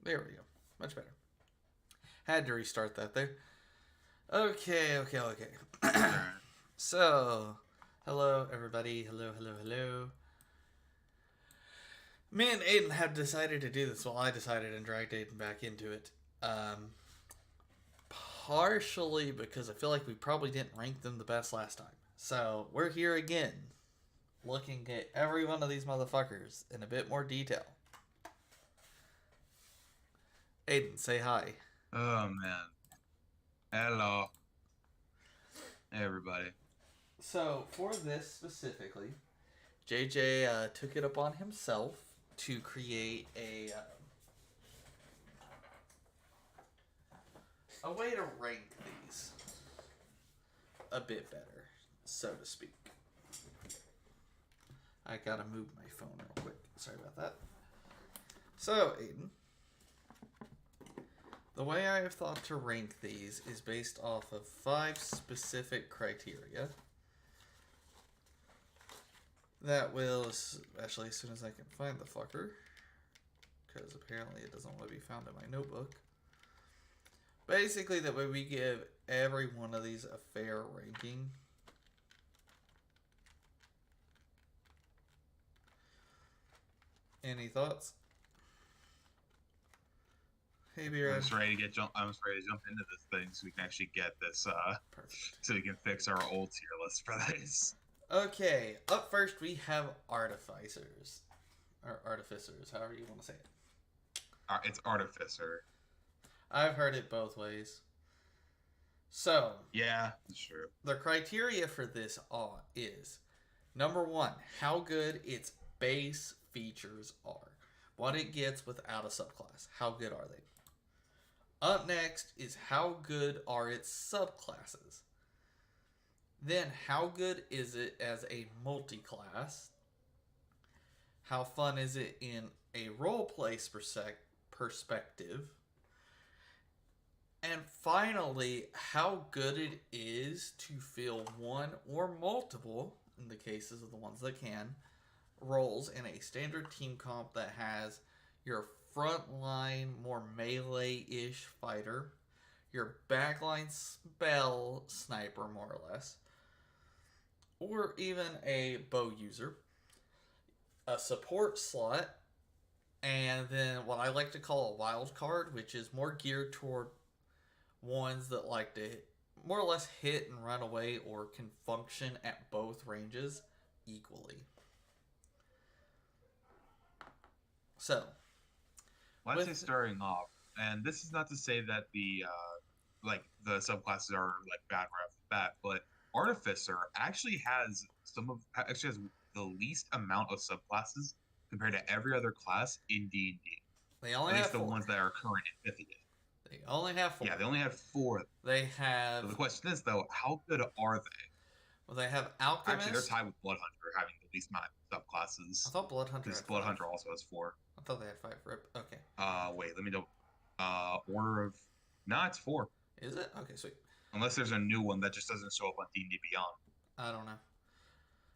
There we go. Much better. Had to restart that there. Okay. Alright. So, hello everybody. Hello. Me and Aiden have decided to do this. Well, I decided and dragged Aiden back into it. Partially because I feel like we probably didn't rank them the best last time. So, we're here again, looking at every one of these motherfuckers in a bit more detail. Aiden, say hi. Oh man. Hello, everybody. So, for this specifically, JJ took it upon himself to create a way to rank these a bit better, so to speak. I gotta move my phone real quick. Sorry about that. So, Aiden, the way I have thought to rank these is based off of 5 specific criteria that will, especially as soon as I can find the fucker, because apparently it doesn't want to be found in my notebook. Basically, that way we give every one of these a fair ranking. Any thoughts? Hey, I'm Beard. just ready to jump into this thing so we can actually get this Perfect. so we can fix our old tier list for this. Okay, up first we have artificers. Or artificers, however you want to say it. It's Artificer. I've heard it both ways. So, Yeah, that's true. the criteria for this is number 1, how good its base features are. What it gets without a subclass. How good are they? Up next is how good are its subclasses. Then, how good is it as a multi-class? How fun is it in a roleplay perspective? And finally, how good it is to fill one or multiple, in the cases of the ones that can, roles in a standard team comp that has your frontline, more melee-ish fighter, your backline spell sniper, more or less, or even a bow user, a support slot, and then what I like to call a wild card, which is more geared toward ones that like to more or less hit and run away or can function at both ranges equally. So, Well, I'd say starting off, and this is not to say that the subclasses are like bad right off the bat, but Artificer actually has the least amount of subclasses compared to every other class in D&D. they only At have least the four. ones that are current in 50th. They only have four. Yeah, they only have 4. They have. So the question is, though, how good are they? Well, they have Actually, they're Alchemist. tied with Bloodhunter having the least amount of I subclasses thought Bloodhunter because had five. Bloodhunter also has 4. I thought they had five. Rip. Okay. Wait, let me know. Order of. Nah, it's 4. Is it? Okay, sweet. Unless there's a new one that just doesn't show up on D&D Beyond. I don't know.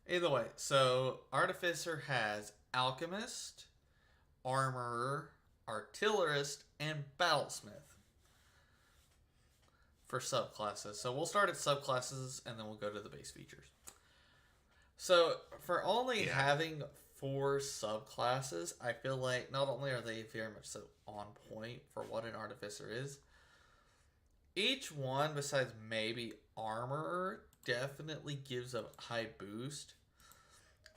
Either way, so Artificer has Alchemist, Armorer, Artillerist, and Battlesmith for subclasses. So we'll start at subclasses and then we'll go to the base features. So for only having 4 subclasses, I feel like not only are they very much so on point for what an Artificer is, each one besides maybe Armorer definitely gives a high boost.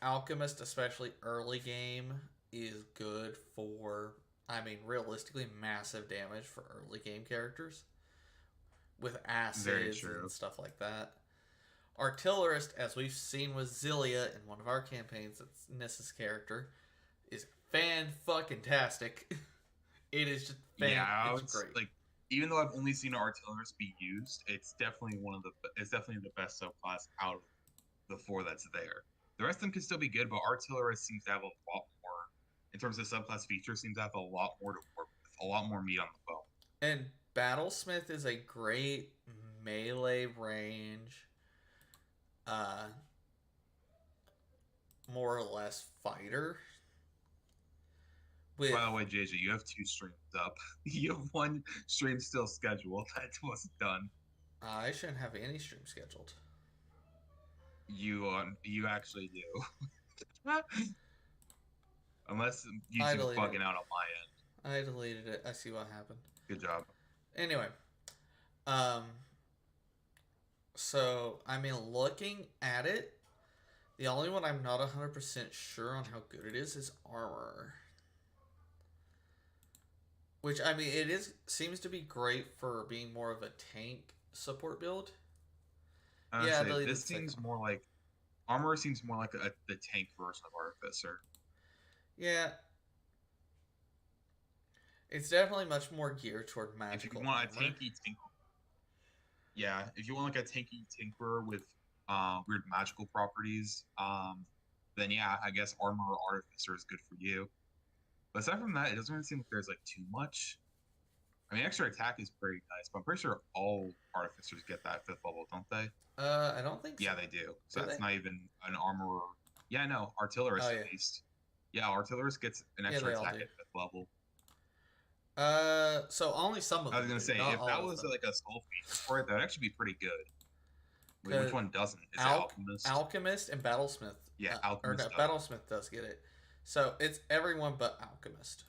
Alchemist, especially early game, is good for, realistically, massive damage for early game characters with acids and stuff like that. Artillerist, as we've seen with Zilia in one of our campaigns, that's Nissa's character, is fan-fucking-tastic. It is just it's great. Like, even though I've only seen an Artillerist be used, it's definitely the best subclass out of the 4 that's there. The rest of them can still be good, but Artillerist seems to have a lot more, in terms of subclass features, seems to have a lot more to work with, a lot more meat on the bone. And Battlesmith is a great melee range, more or less fighter with By the way, JJ, you have 2 streams up. You have 1 stream still scheduled that wasn't done. I shouldn't have any stream scheduled. You actually do. Unless I YouTube's deleted bugging it. out on my end. I deleted it. I see what happened. Good job. Anyway, um, so I mean, looking at it, the only one I'm not 100% sure on how good it is armor. Which I mean, seems to be great for being more of a tank support build. Yeah, this seems more like armor. Seems more like the tank version of Artificer. Yeah, it's definitely much more geared toward magical. If you want armor. a tanky tinker, yeah, if you want like a tanky tinker with weird magical properties, then yeah, I guess armor or Artificer is good for you. But aside from that, it doesn't really seem like there's like too much. I mean, extra attack is pretty nice, but I'm pretty sure all Artificers get that 5th level, don't they? I don't think so. Yeah, they do. So that's not even an armorer. Yeah, no, Artillerist at least. Yeah, Artillerist gets an extra attack at 5th level. So only some of them. I was gonna say, if that was like a soul feature for it, that would actually be pretty good. Wait, which one doesn't? Is it Alchemist? Alchemist and Battlesmith. Yeah, Alchemist. Battlesmith does get it. So it's everyone but Alchemist.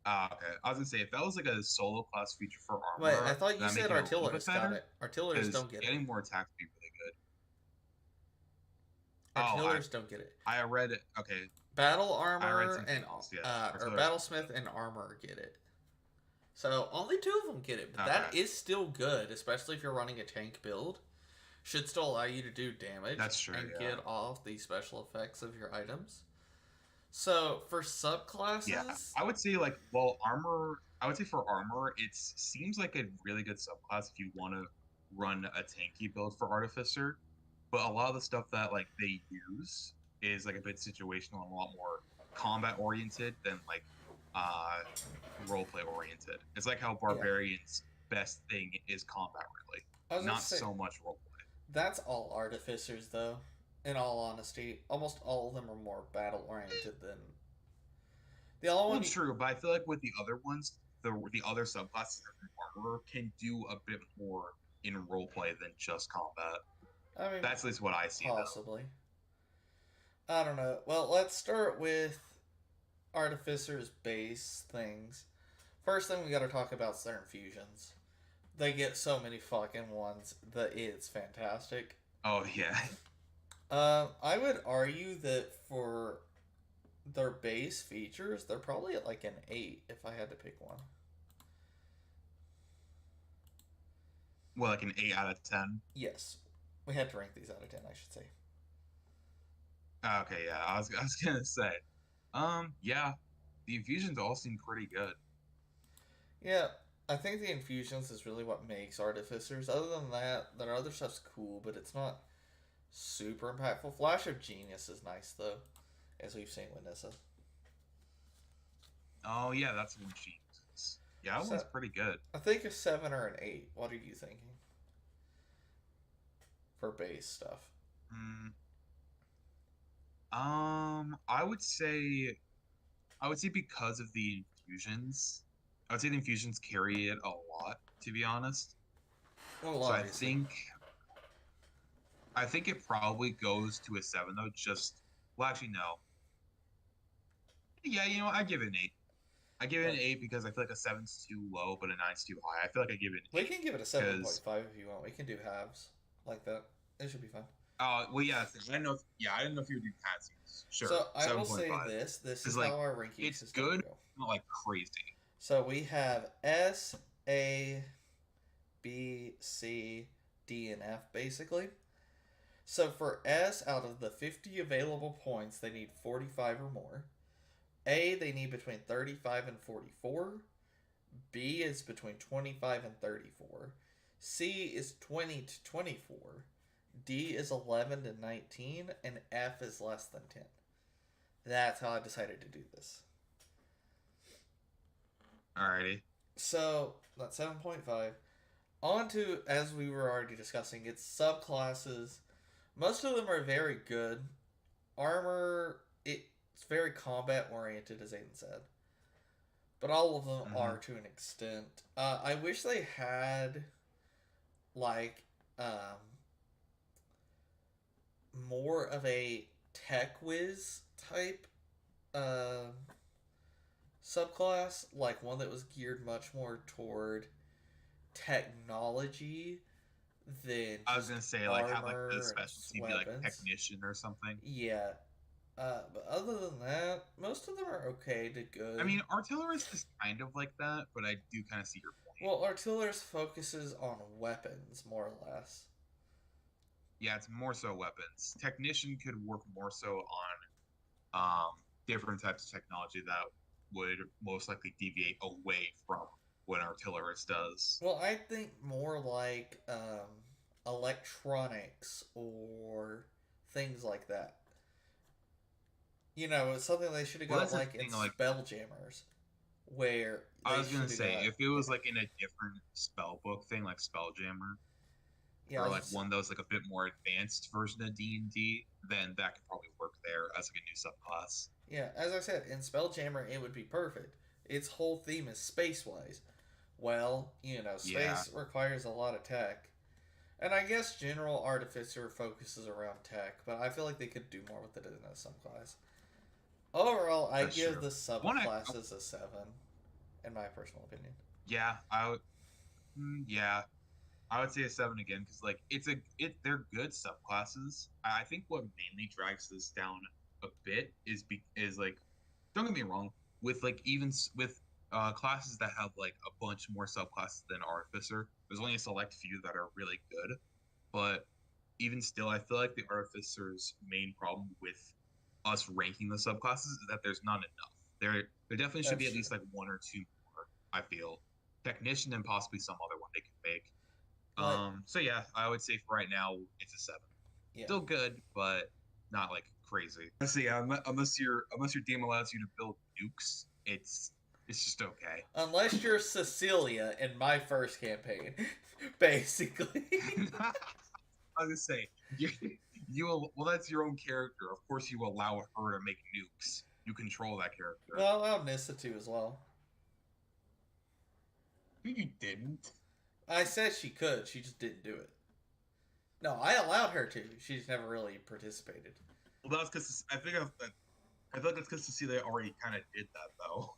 Okay. I was gonna say, if that was like a solo class feature for armor. Wait, I thought you said Artillerists got it. Artillerists don't get it. Getting more attacks would be really good. Artillerists don't get it. I read it. Okay. Battle armor and or Battlesmith and armor get it. So only 2 of them get it, but that is still good, especially if you're running a tank build. Should still allow you to do damage. That's true. And get off the special effects of your items. So for subclasses, yeah, I would say armor. I would say for armor, it seems like a really good subclass if you want to run a tanky build for Artificer. But a lot of the stuff that like they use is like a bit situational and a lot more combat oriented than like roleplay oriented. It's like how Barbarian's best thing is combat, really, not so much roleplay. That's all Artificers, though. In all honesty, almost all of them are more battle oriented than the only one. True, but I feel like with the other ones, the other subclasses of armor can do a bit more in roleplay than just combat. I mean, that's at least what I see. Possibly. Though. I don't know. Well, let's start with Artificer's base things. First thing we got to talk about is their infusions. They get so many fucking ones that it's fantastic. Oh yeah. I would argue that for their base features, they're probably at like an 8 if I had to pick one. Well, like an 8 out of 10? Yes. We had to rank these out of 10, I should say. Okay, yeah. I was gonna say. Yeah. The infusions all seem pretty good. Yeah. I think the infusions is really what makes Artificers. Other than that, their other stuff's cool, but it's not super impactful. Flash of Genius is nice, though, as we've seen with Nissa. Oh, yeah, that's one she uses. Yeah, that one's pretty good. I think a 7 or an 8. What are you thinking? For base stuff. I would say because of the infusions, I would say the infusions carry it a lot, to be honest. Well, so I think it probably goes to a 7 though. Actually no. Yeah, you know, I give it an 8. I give it an 8 because I feel like a 7's too low, but a 9's too high. I feel like I give it an 8. We can give it a 7.5 if you want. We can do halves like that. It should be fine. Well, yeah. I didn't know if you would do patsies. Sure. So I will say this. This is how our ranking it's good, not like crazy. So we have S, A, B, C, D, and F, basically. So for S, out of the 50 available points, they need 45 or more. A, they need between 35 and 44. B is between 25 and 34. C is 20 to 24. D is 11 to 19. And F is less than 10. That's how I decided to do this. Alrighty. So, that's 7.5. On to, as we were already discussing, it's subclasses. Most of them are very good. Armor, it's It's very combat oriented, as Aiden said. But all of them Mm-hmm. are to an extent. I wish they had like um, more of a tech whiz type uh, subclass, like one that was geared much more toward technology than I was just gonna say like have like the armor and specialty be like weapons. technician or something. Yeah. But other than that, most of them are okay to I good. mean, artillerist is kind of like that, but I do kind of see your point. Well, artillerist focuses on weapons, more or less. Yeah, it's more so weapons. Technician could work more so on different types of technology that would most likely deviate away from what an artillerist does. Well, I think more like electronics or things like that. You know, it's something they should have Well, got that's the like in thing. Like Spelljammers, where I they was gonna should have say, got. if it was like in a different spell book thing, like Spelljammer, Yeah, I or was like just, one that was like a bit more advanced version of D&D, then that could probably work there as like a new subclass. yeah, as I said, in Spelljammer, it would be perfect. Its whole theme is space wise. Well, you know, Yeah, space requires a lot of tech. And I guess General Artificer focuses around tech, but I feel like they could do more with it in a subclass. Overall, I that's give true. the One, subclasses a 7, in my personal opinion. yeah, yeah, I would say a 7 again because like they're good subclasses. I think what mainly drags this down a bit is like don't get me wrong with like with classes that have like a bunch more subclasses than Artificer. There's only a select few that are really good, but even still, I feel like the Artificer's main problem with us ranking the subclasses is that there's not enough. There definitely should be That's at true. least like one or two more. I feel technician and possibly some other one they could make. Like, So yeah, I would say for right now it's a 7. yeah. Still good, but not like crazy. So yeah, unless your DM allows you to build nukes, it's just okay. Unless you're Cecilia in my first campaign, basically. I was gonna say you will, well that's your own character. Of course, you allow her to make nukes. You control that character. Well, I'll Nissa too as well. You didn't. I said she could, she just didn't do it. No, I allowed her to. She's never really participated. Well, that's because I feel like that's because Cecilia already kind of did that though.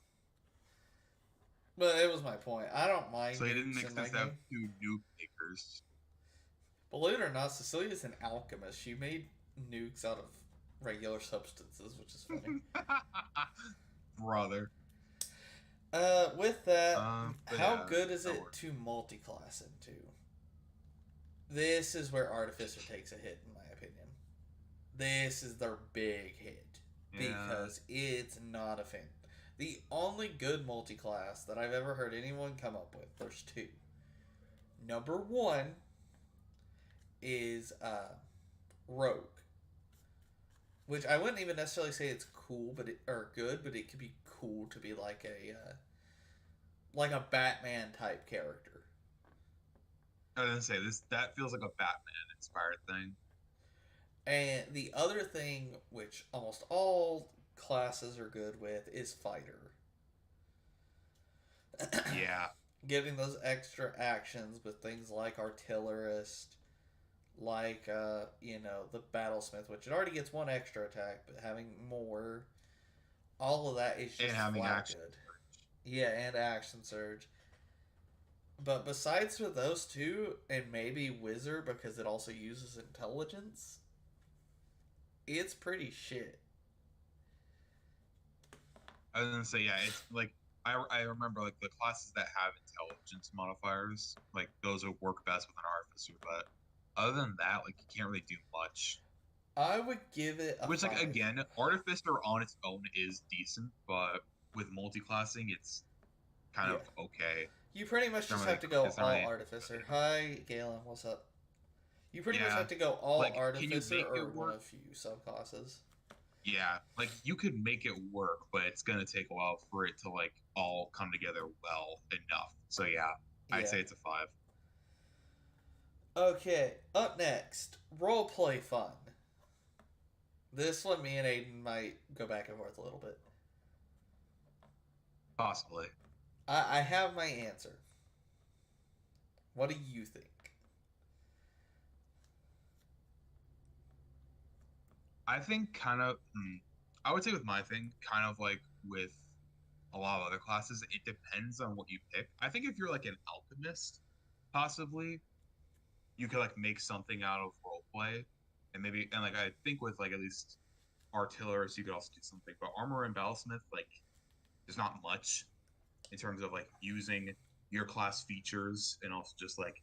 But it was my point. I don't mind So it didn't nukes make in my sense to have game. two nuke makers. Believe it or not, Cecilia's an alchemist. She made nukes out of regular substances, which is funny. Brother. With that, But how yeah, good is that it works. to multi-class into? This is where Artificer takes a hit, in my opinion. This is their big hit Yeah. because it's not a fan. The only good multi-class that I've ever heard anyone come up with, there's two. Number one is Rogue, which I wouldn't even necessarily say it's cool, or good, but it could be cool to be like a Batman type character. I was gonna say this. That feels like a Batman inspired thing. And the other thing, which almost all classes are good with, is Fighter. Yeah. Giving those extra actions with things like Artillerist, like the Battlesmith, which it already gets one extra attack, but having more, all of that is And just having flat action. good. Yeah, and Action Surge. But besides for those two, and maybe Wizard because it also uses intelligence, it's pretty shit. I was gonna say yeah. It's like I remember like the classes that have intelligence modifiers, like those would work best with an artificer. But other than that, like you can't really do much. I would give it a Which like 5. again, artificer on its own is decent, but with multi-classing, it's kind Yeah. of okay. You pretty much It's not just really, have to go it's not all really Artificer. good. Hi, Galen, what's up? You pretty much Yeah, have to go all like can you Artificer make or it one work? of few subclasses. Yeah, like you could make it work, but it's gonna take a while for it to like all come together well enough. So yeah, I'd Yeah. say it's a 5. Okay, up next, roleplay fun. This one, me and Aiden might go back and forth a little bit. Possibly. I have my answer. What do you think? I think kind of, I would say with my thing, kind of like with a lot of other classes, it depends on what you pick. I think if you're like an alchemist, possibly you could like make something out of role play, and maybe and like I think with like at least artillerists, you could also do something. But armor and battlesmith, like, there's not much in terms of like using your class features and also just like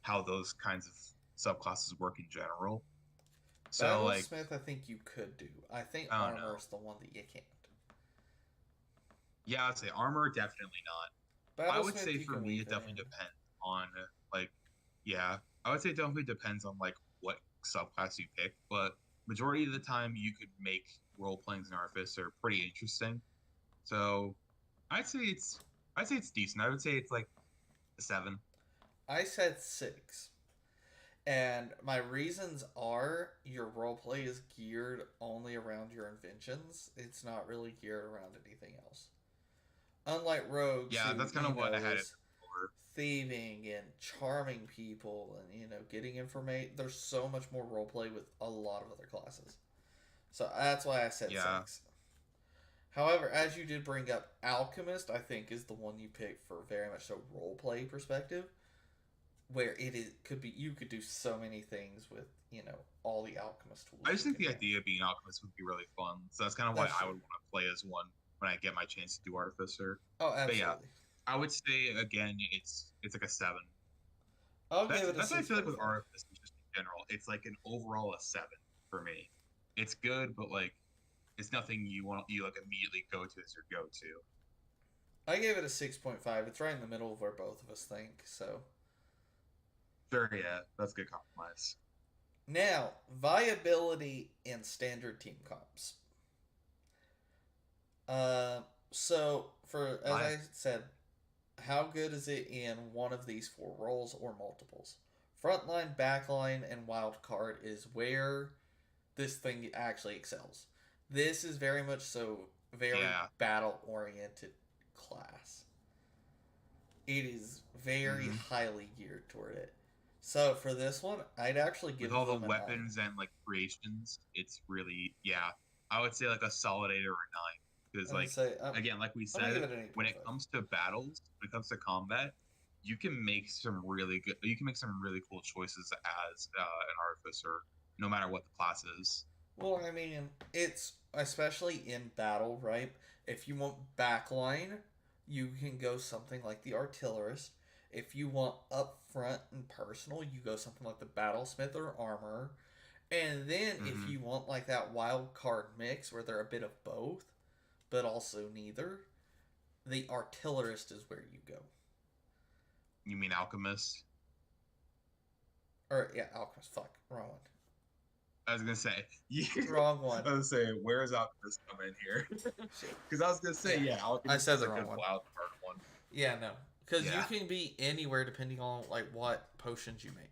how those kinds of subclasses work in general. So like, Battlesmith, I think you could do. I think I don't armor know. is the one that you can't. Yeah, I'd say armor definitely not. I would Battlesmith, say you for can me weave it it definitely in. depends on like, yeah, I would say it definitely depends on like what subclass you pick, but majority of the time you could make role playing as an artificer pretty interesting. So I'd say it's I'd say it's decent. I would say it's like a 7. I said 6. And my reasons are your roleplay is geared only around your inventions. It's not really geared around anything else. Unlike rogues Yeah, who, that's kind of what I had it is for. thieving and charming people and, getting information. There's so much more roleplay with a lot of other classes. So that's why I said Yeah, 6. However, as you did bring up, Alchemist, I think, is the one you picked for very much so roleplay perspective, where could be you could do so many things with all the alchemist tools I you just think can the get. idea of being alchemist would be really fun. So that's kind of why That's I true. would want to play as one when I get my chance to do artificer. Oh, But yeah, absolutely. I would say again, it's like a 7. I'll give That's it a that's what I six feel like point with five. artificer just in general. It's like an overall a 7 for me. It's good, but like it's nothing you like immediately go to as your go to. I gave it a 6.5. It's right in the middle of where both of us think. So Sure, yeah, that's a good compromise. now viability in standard team comps. Uh, so for as My I said, how good is it in one of these four roles or multiples? Frontline, backline, and wild card is where this thing actually excels. This is very much so very yeah. battle oriented class. It is very hmm highly geared toward it. So for this one, I'd actually With give all the them a 9. weapons and like creations, it's really, yeah. I would say like a solid 8 or a 9, because I'm gonna like say again, like we I'm gonna give said, it an when it 8.5. comes to battles, when it comes to combat, you can make some really cool choices as an artificer, no matter what the class is. Well, I mean, it's especially in battle, right? If you want backline, you can go something like the artillerist. If you want up front and personal, you go something like the battlesmith or armor. And then if hmm you want like that wild card mix where they're a bit of both, but also neither, the artillerist is where you go. You mean alchemist? Or yeah, alchemist. Fuck, wrong one. I was gonna say, yeah. Wrong one. I was gonna say, where is alchemist come in here? Shit. Because I was gonna say, Yeah, yeah, I alchemist said is the a wrong good one. wild card one. Yeah, no, because you Yeah, can be anywhere depending on like what potions you make.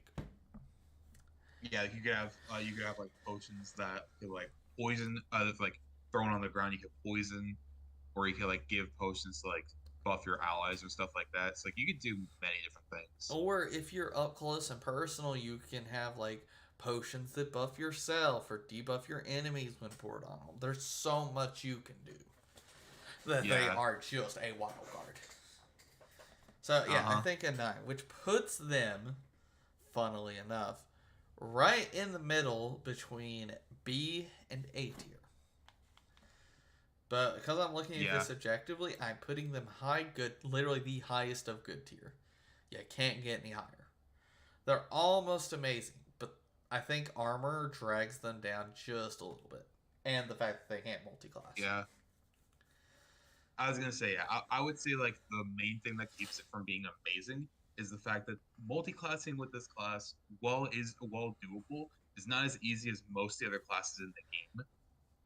yeah. You could have like potions that could like poison, that's like thrown on the ground. You could poison, or you could like give potions to like buff your allies or stuff like that. So like you could do many different things. Or if you're up close and personal, you can have like potions that buff yourself or debuff your enemies when poured on them. There's so much you can do that they Yeah. are just a wild card. So Uh yeah, I huh. think a 9, which puts them, funnily enough, right in the middle between B and A tier. But because I'm looking at Yeah. this objectively, I'm putting them high good, literally the highest of good tier. You can't get any higher. They're almost amazing, but I think armor drags them down just a little bit. And the fact that they can't multi-class. Yeah. I was gonna say, yeah, I would say like the main thing that keeps it from being amazing is the fact that multi-classing with this class, while doable, is not as easy as most of the other classes in the game.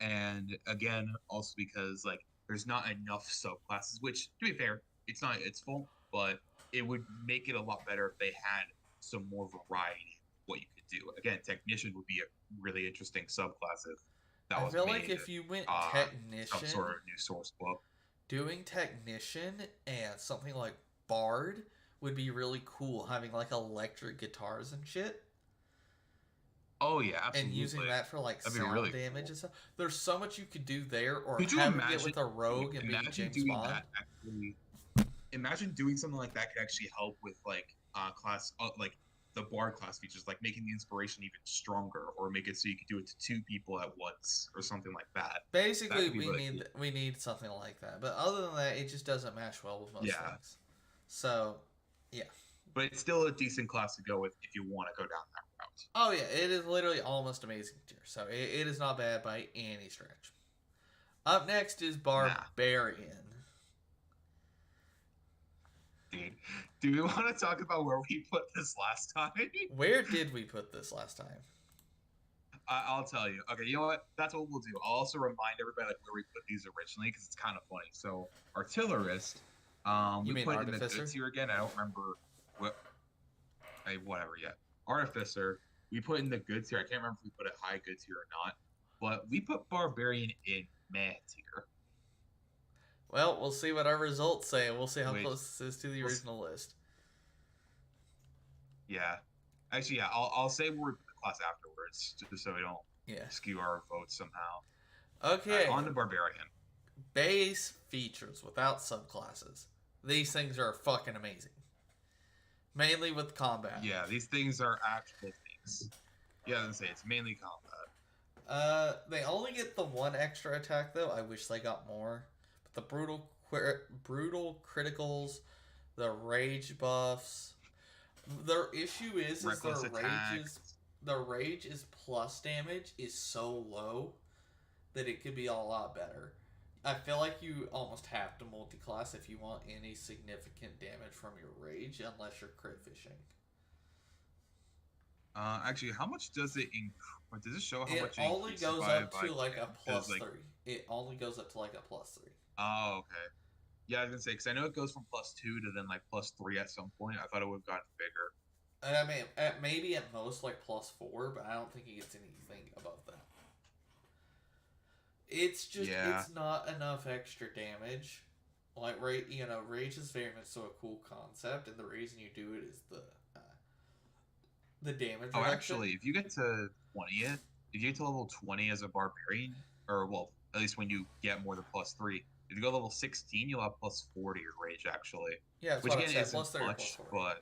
And again, also because like there's not enough subclasses, which to be fair, it's not its fault, but it would make it a lot better if they had some more variety of what you could do. Again, technician would be a really interesting subclass if that I was feel like made if you went some technician, sort of new source book. doing technician and something like bard would be really cool. Having like electric guitars and shit. Oh yeah, And absolutely. using that for like That'd be sound really damage cool. and stuff. There's so much you could do there, or Could you having it imagine? with a rogue and being Imagine James doing Bond. that actually. Imagine doing something like that could actually help with like class like the bard class features, like making the inspiration even stronger, or make it so you could do it to two people at once, or something like that. That Basically, could be really cool. we need something like that. But other than that, it just doesn't match well with most Yeah, things. So, yeah. but it's still a decent class to go with if you want to go down that route. Oh yeah, it is literally almost amazing tier. So it is not bad by any stretch. Up next is Nah, Barbarian. dude. Do we want to talk about where we put this last time? Where did we put this last time? I'll tell you. Okay, you know what? That's what we'll do. I'll also remind everybody like where we put these originally because it's kind of funny. So, artillerist, You we mean put in the Artificer? good tier again. I don't remember what. Whatever yet. Artificer, we put in the good tier. I can't remember if we put it high good tier or not, but we put barbarian in meh tier. Well, we'll see what our results say, and we'll see how Which, close this is to the original list. yeah, actually, yeah. I'll say where we put the class afterwards, just so we don't skew our votes somehow. Okay. On to barbarian. Base features without subclasses. These things are fucking amazing. Mainly with combat. Yeah, these things are actual things. Yeah, I was gonna say it's mainly combat. They only get the one extra attack though. I wish they got more. But the brutal criticals, the rage buffs. Their issue is the rage is plus damage is so low that it could be a lot better. I feel like you almost have to multi-class if you want any significant damage from your rage, unless you're crit fishing. Actually, how much does it does it show how much it only goes up to like a plus 3. It only goes up to like a plus 3. Oh, okay. Yeah, I was gonna say because I know it goes from +2 to then like +3 at some point. I thought it would have gotten bigger. I mean, maybe at most like +4, but I don't think it gets anything above that. It's just it's not enough extra damage. Like rage is very much so a cool concept, and the reason you do it is the damage. Oh, actually, if you get to 20, if you get to level 20 as a barbarian, or well, at least when you get more than +3, if you go level 16, you'll have +4 to your rage actually. Yeah, which again isn't +3, much, but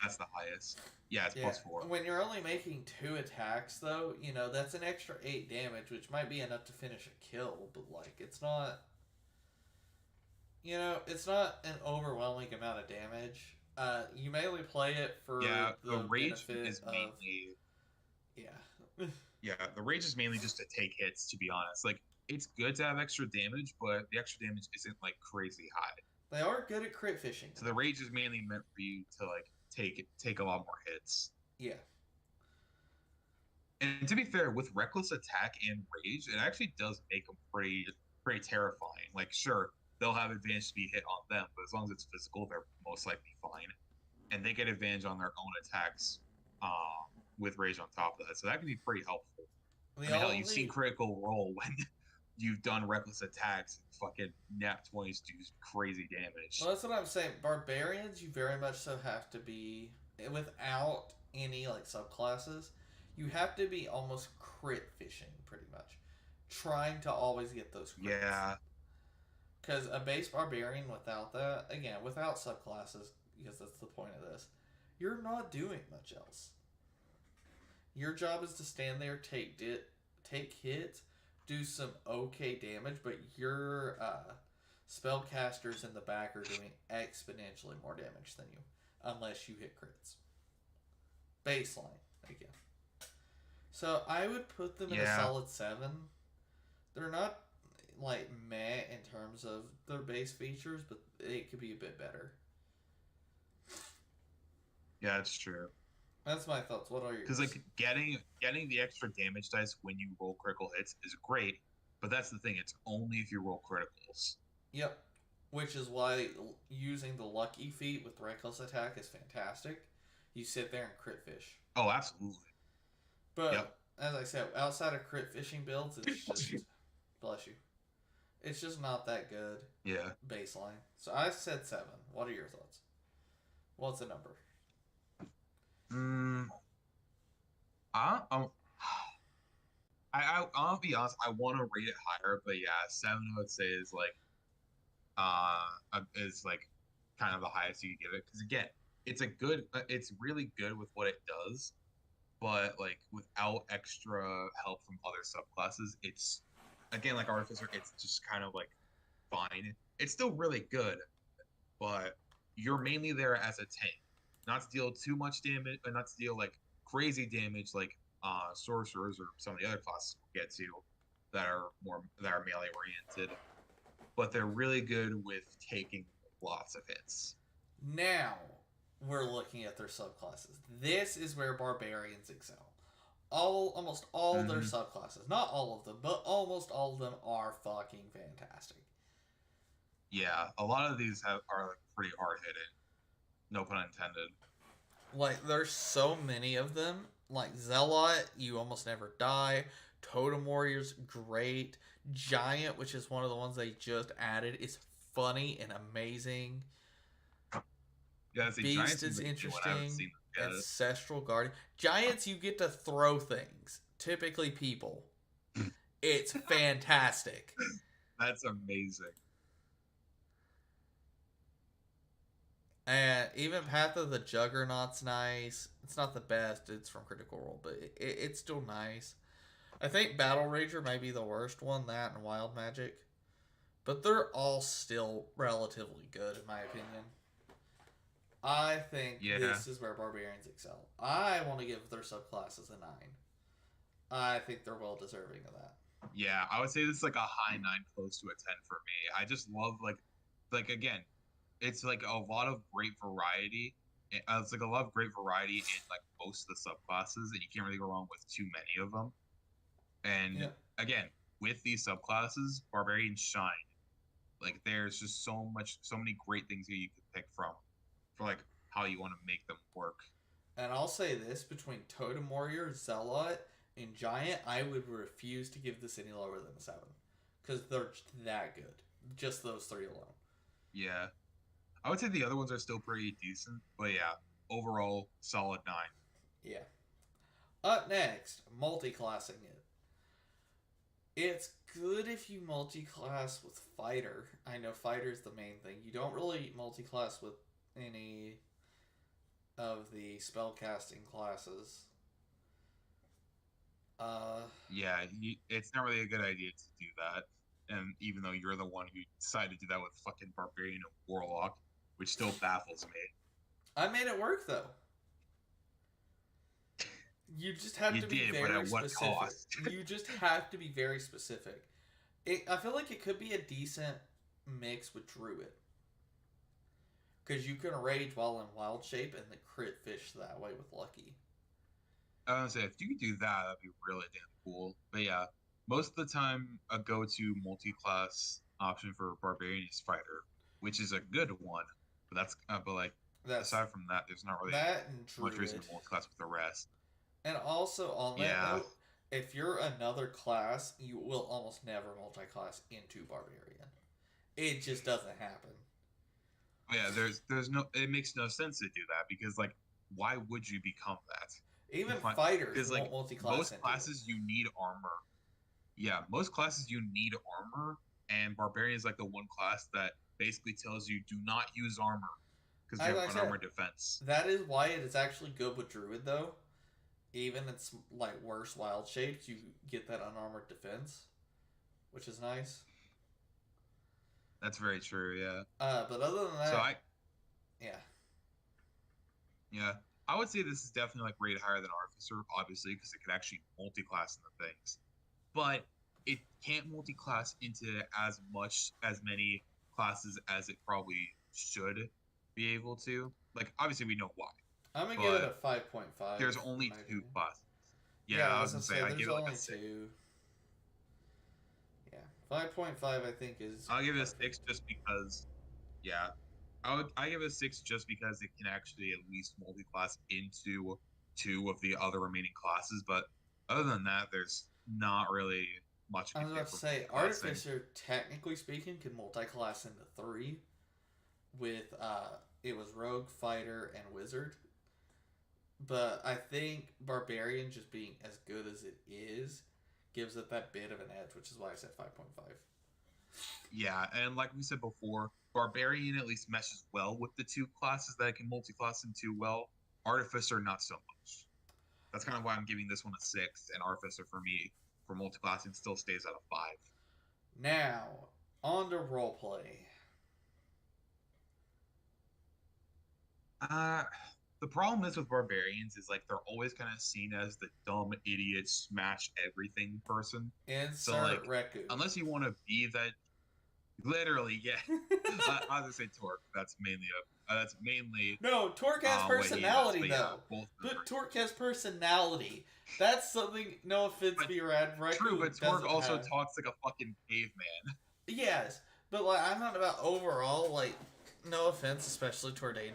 that's the highest. Yeah, it's +4. When you're only making 2 attacks, though, that's an extra 8 damage, which might be enough to finish a kill, but, like, it's not... it's not an overwhelming amount of damage. You mainly play it for the rage benefit is mainly... Yeah. Yeah, the rage is mainly just to take hits, to be honest. Like, it's good to have extra damage, but the extra damage isn't, like, crazy high. They are good at crit fishing. So the rage is mainly meant for you to, like, take a lot more hits. Yeah. And to be fair, with reckless attack and rage, it actually does make them pretty terrifying. Like, sure, they'll have advantage to be hit on them, but as long as it's physical, they're most likely fine. And they get advantage on their own attacks with rage on top of that. So that can be pretty helpful. Hell, you've seen critical roll when you've done reckless attacks and fucking nat 20s do crazy damage. Well, that's what I'm saying. Barbarians, you very much so have to be, without any, like, subclasses, you have to be almost crit fishing, pretty much. Trying to always get those crits. Yeah. Because a base barbarian without that, again, without subclasses, because that's the point of this, you're not doing much else. Your job is to stand there, take hits, do some okay damage, but your spellcasters in the back are doing exponentially more damage than you, unless you hit crits. Baseline, again. So I would put them in a solid 7. They're not like meh in terms of their base features, but it could be a bit better. Yeah, it's true. That's my thoughts. What are yours? Because like getting the extra damage dice when you roll critical hits is great, but that's the thing. It's only if you roll criticals. Yep. Which is why using the lucky feat with reckless attack is fantastic. You sit there and crit fish. Oh, absolutely. But as I said, outside of crit fishing builds, it's just bless you. It's just not that good Yeah. baseline. So I said 7. What are your thoughts? What's the number? Mm, I, um, I'll be honest. I want to rate it higher, but yeah, 7 I would say is like kind of the highest you can give it. Because again, it's really good with what it does, but like without extra help from other subclasses, it's again like Artificer. It's just kind of like fine. It's still really good, but you're mainly there as a tank, not to deal too much damage, and not to deal like crazy damage like sorcerers or some of the other classes we'll get to that are melee oriented. But they're really good with taking lots of hits. Now we're looking at their subclasses. This is where barbarians excel. Almost all their Mm-hmm. subclasses, not all of them, but almost all of them are fucking fantastic. Yeah, a lot of these are like pretty hard hitting. No pun intended. Like there's so many of them. Like Zealot, you almost never die. Totem Warrior's great. Giant, which is one of the ones they just added, is funny and amazing. Yeah, see, Beast Giants seems is like a new one. I haven't interesting. seen them yet. Ancestral Guardian. Giants, you get to throw things. Typically people. It's fantastic. That's amazing. And even Path of the Juggernaut's nice. It's not the best. It's from Critical Role, but it's still nice. I think Battle Rager might be the worst one. That and Wild Magic, but they're all still relatively good in my opinion. I think Yeah, this is where barbarians excel. I want to give their subclasses a 9. I think they're well deserving of that. yeah. I would say this is like a high 9, close to a 10 for me. I just love like again, it's like a lot of great variety. It's like a lot of great variety in like most of the subclasses, and you can't really go wrong with too many of them. And Yeah. again, with these subclasses, barbarians shine. Like there's just so many great things that you could pick from for like how you want to make them work. And I'll say this, between Totem Warrior, Zealot, and Giant, I would refuse to give this any lower than a 7. Because they're that good. Just those 3 alone. Yeah, I would say the other ones are still pretty decent, but yeah, overall solid 9. Yeah. Up next, multi-classing it. It's good if you multi-class with Fighter. I know Fighter's the main thing. You don't really multi-class with any of the spellcasting classes. Yeah, it's not really a good idea to do that. And even though you're the one who decided to do that with fucking barbarian and warlock, which still baffles me. I made it work though. You just have You to be did, but very at what specific. cost? You just have to be very specific. I feel like it could be a decent mix with Druid. Because you can rage while in wild shape and the crit fish that way with Lucky. I was gonna say if you could do that, that'd be really damn cool. But yeah, most of the time a go-to multi-class option for barbarian is fighter, which is a good one. But but like That's aside from that, there's not really that and much reason Druid. to multi-class with the rest. And also on that Yeah, note, if you're another class, you will almost never multi-class into Barbarian. It just doesn't happen. but yeah. There's no. It makes no sense to do that because like, why would you become that? Even fighters Because won't like multi-class most into it. classes you need armor. Yeah, most classes you need armor, and barbarian is like the one class that basically tells you do not use armor because you As have I said, unarmored defense. that is why it is actually good with Druid though. Even it's like worse wild shapes, you get that unarmored defense, which is nice. That's very true. Yeah. But other than So that, yeah, yeah, I would say this is definitely like rated higher than Artificer, obviously, because it could actually multi-class into things, but it can't multi-class into as many classes as it probably should be able to. Like, obviously, we know why, I'm gonna give it a but 5.5. there's only two classes. Yeah, Yeah, I I was was gonna gonna say say I there's give it like only a 6. 2. Yeah, 5.5 I think is. I'll give it a Perfect. 6 just because. Yeah, I give it a 6 just because it can actually at least multi-class into two of the other remaining classes, but Other than that, there's not really much I you was can do about to for say, multi-classing. Artificer, technically speaking, can multi-class into 3 with, it was Rogue, Fighter, and Wizard. But I think Barbarian, just being as good as it is, gives it that bit of an edge, which is why I said 5.5. Yeah, and like we said before, Barbarian at least meshes well with the two classes that it can multi-class into well. Artificer, not so much. That's kind of why I'm giving this one a 6, and Artificer for me, for multi-classing, still stays at a 5. Now, on to roleplay. Uh, the problem is with barbarians is like they're always kind of seen as the dumb idiot smash everything person. So Insert like, Reku. unless you want to be that, literally, yeah. I was gonna say Torque. That's mainly No, Torque has what he does. personality But yeah, though. both of them But are. Torque has personality. That's something. No offense, But B-Rad, true, Reku but Torque doesn't also have. talks like a fucking caveman. Yes, but like I'm not about overall. Like, no offense, especially toward Aiden,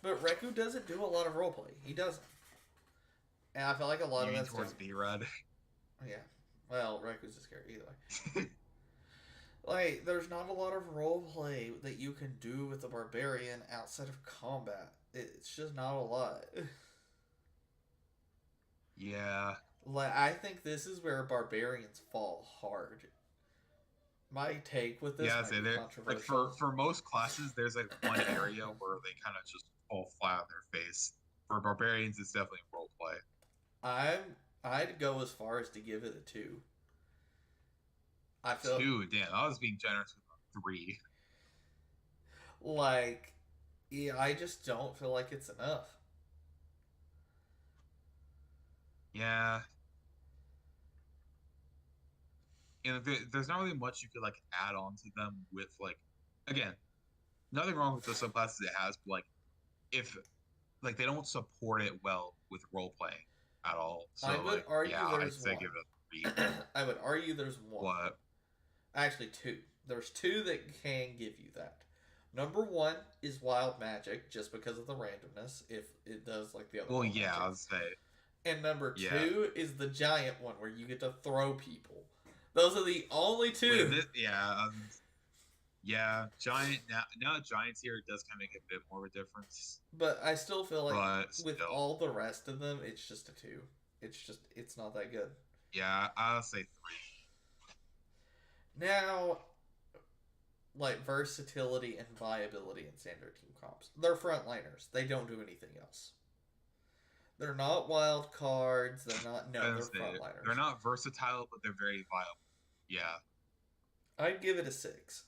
but Reku doesn't do a lot of roleplay. He doesn't, and I feel like a lot You of mean that's towards done. B-Rod? Yeah, well, Reku's just scary either way. Like, there's not a lot of roleplay that you can do with a barbarian outside of combat. It's just not a lot. Yeah. Like, I think this is where barbarians fall hard. My take with this Yeah, might so be they're like controversial. for most classes, there's like one area where they kind of just fall flat on their face. For barbarians, it's definitely role play. I'd go as far as to give it a 2. I feel Two, damn, I was being generous with a 3. like, yeah, I just don't feel like it's enough. Yeah, and there's not really much you could like add on to them with like, again, nothing wrong with the subclasses it has, but like if like they don't support it well with role playing at all. I So would like, argue yeah, I'd there's say one. give it a 3. I would argue there's one. What? Actually, 2. There's 2 that can give you that. Number 1 is wild magic, just because of the randomness, if it does like the other Well, wild yeah, magic. I'd say And number yeah. 2 is the giant one, where you get to throw people. Those are the only Wait, 2. this, yeah, yeah, giant now giants here does kind of make a bit more of a difference, But I still feel like but with still, all the rest of them, it's just a 2. It's not that good. yeah, I'll say 3. Now, like versatility and viability in standard team comps. They're frontliners. They don't do anything else. They're not wild cards. They're not. No, they're They're frontliners. not versatile, but they're very viable. Yeah, I'd give it a 6.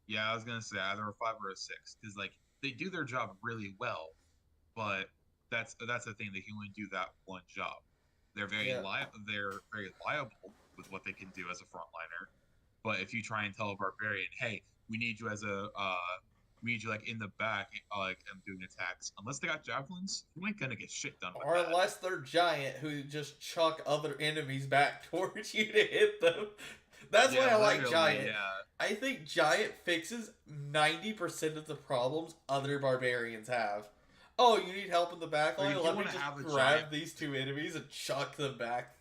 yeah, I was gonna say either a 5 or a 6 because like they do their job really well, but that's the thing. They can only do that one job. Yeah. They're very liable with what they can do as a frontliner. But if you try and tell a barbarian, hey, we need you as a we need you like in the back, like I'm doing attacks. Unless they got javelins, you ain't gonna get shit done with Or that. unless they're giant who just chuck other enemies back towards you to hit them. That's why Yeah, I like literally, giant. yeah. I think giant fixes 90% of the problems other barbarians have. Oh, you need help in the back Like line? if you Let me want to just have a giant, grab these 2 enemies and chuck them back.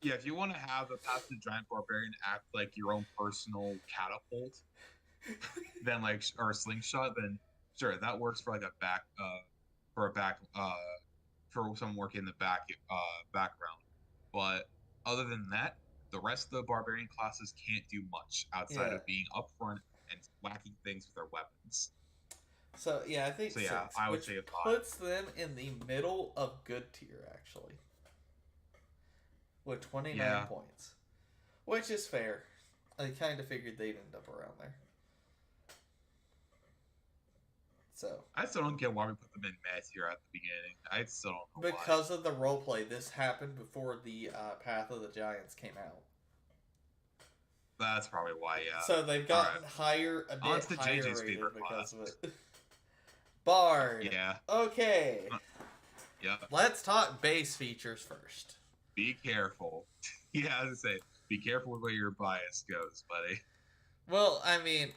yeah, if you want to have a passive giant barbarian act like your own personal catapult, then like or a slingshot, then sure that works for like a back for a back for some work in the background. But other than that, the rest of the barbarian classes can't do much outside Yeah. of being upfront and whacking things with their weapons. So yeah, I think So yeah, 6, I would which say a 5. puts them in the middle of good tier actually, with 29 Yeah, points, which is fair. I kind of figured they'd end up around there. So I still don't get why we put them in mess here at the beginning. I still don't know why. because of the roleplay, this happened before the Path of the Giants came out. That's probably why. Yeah. So they've All right. gotten higher, a On bit to higher JJ's rated favorite because class. of it. Bard. Yeah. Okay. Yeah. Let's talk base features first. Be careful. Yeah, I was gonna say, be careful with where your bias goes, buddy. Well, I mean,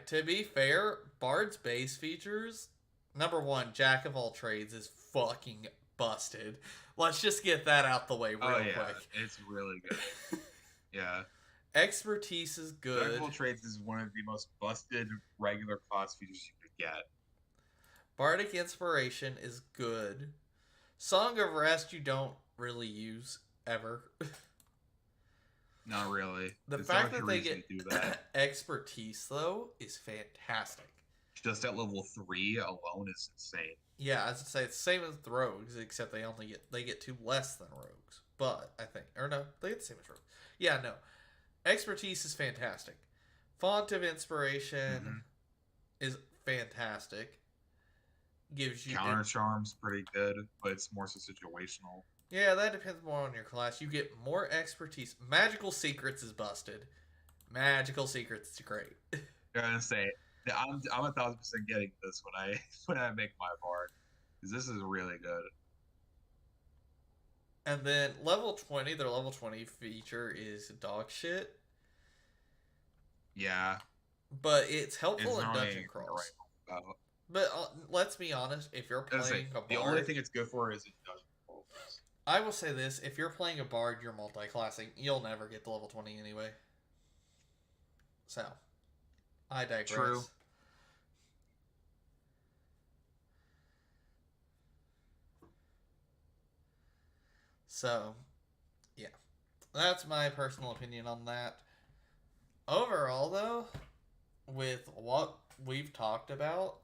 to be fair, Bard's base features Number one, Jack of all trades is fucking busted. Let's just get that out the way real quick. It's really good. Yeah. Expertise is good. Jack of all trades is one of the most busted regular class features you could get. Bardic Inspiration is good. Song of Rest you don't really use ever. Not really. The It's fact not that like they a reason get to do that. expertise though is fantastic. Just at level 3 alone is insane. Yeah, as I say, it's the same as the rogues, except they get 2 less than rogues. But I think, or no, they get the same as rogues. Yeah, no, expertise is fantastic. Font of Inspiration is fantastic. Gives you Counter charm's pretty good, but it's more so situational. Yeah, that depends more on your class. You get more expertise. Magical Secrets is busted. Magical Secrets is great. I'm gonna say I'm 1,000% getting this when I make my bard, because this is really good. And then level 20, their level 20 feature is dog shit. Yeah, but it's helpful in dungeon crawls. Right. But let's be honest, if you're playing a bard, the only thing it's good for is in dungeon crawls. I will say this: if you're playing a bard, you're multi-classing. You'll never get to level 20 anyway. So, I digress. True. So, yeah. That's my personal opinion on that. Overall, though, with what we've talked about,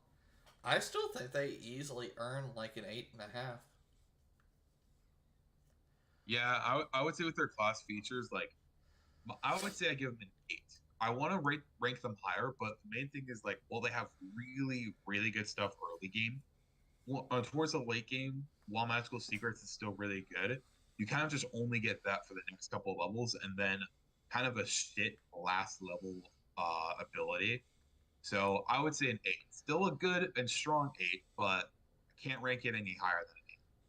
I still think they easily earn like an 8.5. Yeah, I would say with their class features, like, I would say I give them an 8. I want to rank them higher, but the main thing is, like, well, they have really, really good stuff early game. Well, towards the late game, while Magical Secrets is still really good, you kind of just only get that for the next couple of levels, and then kind of a shit last level ability. So I would say an 8. Still a good and strong 8, but I can't rank it any higher than an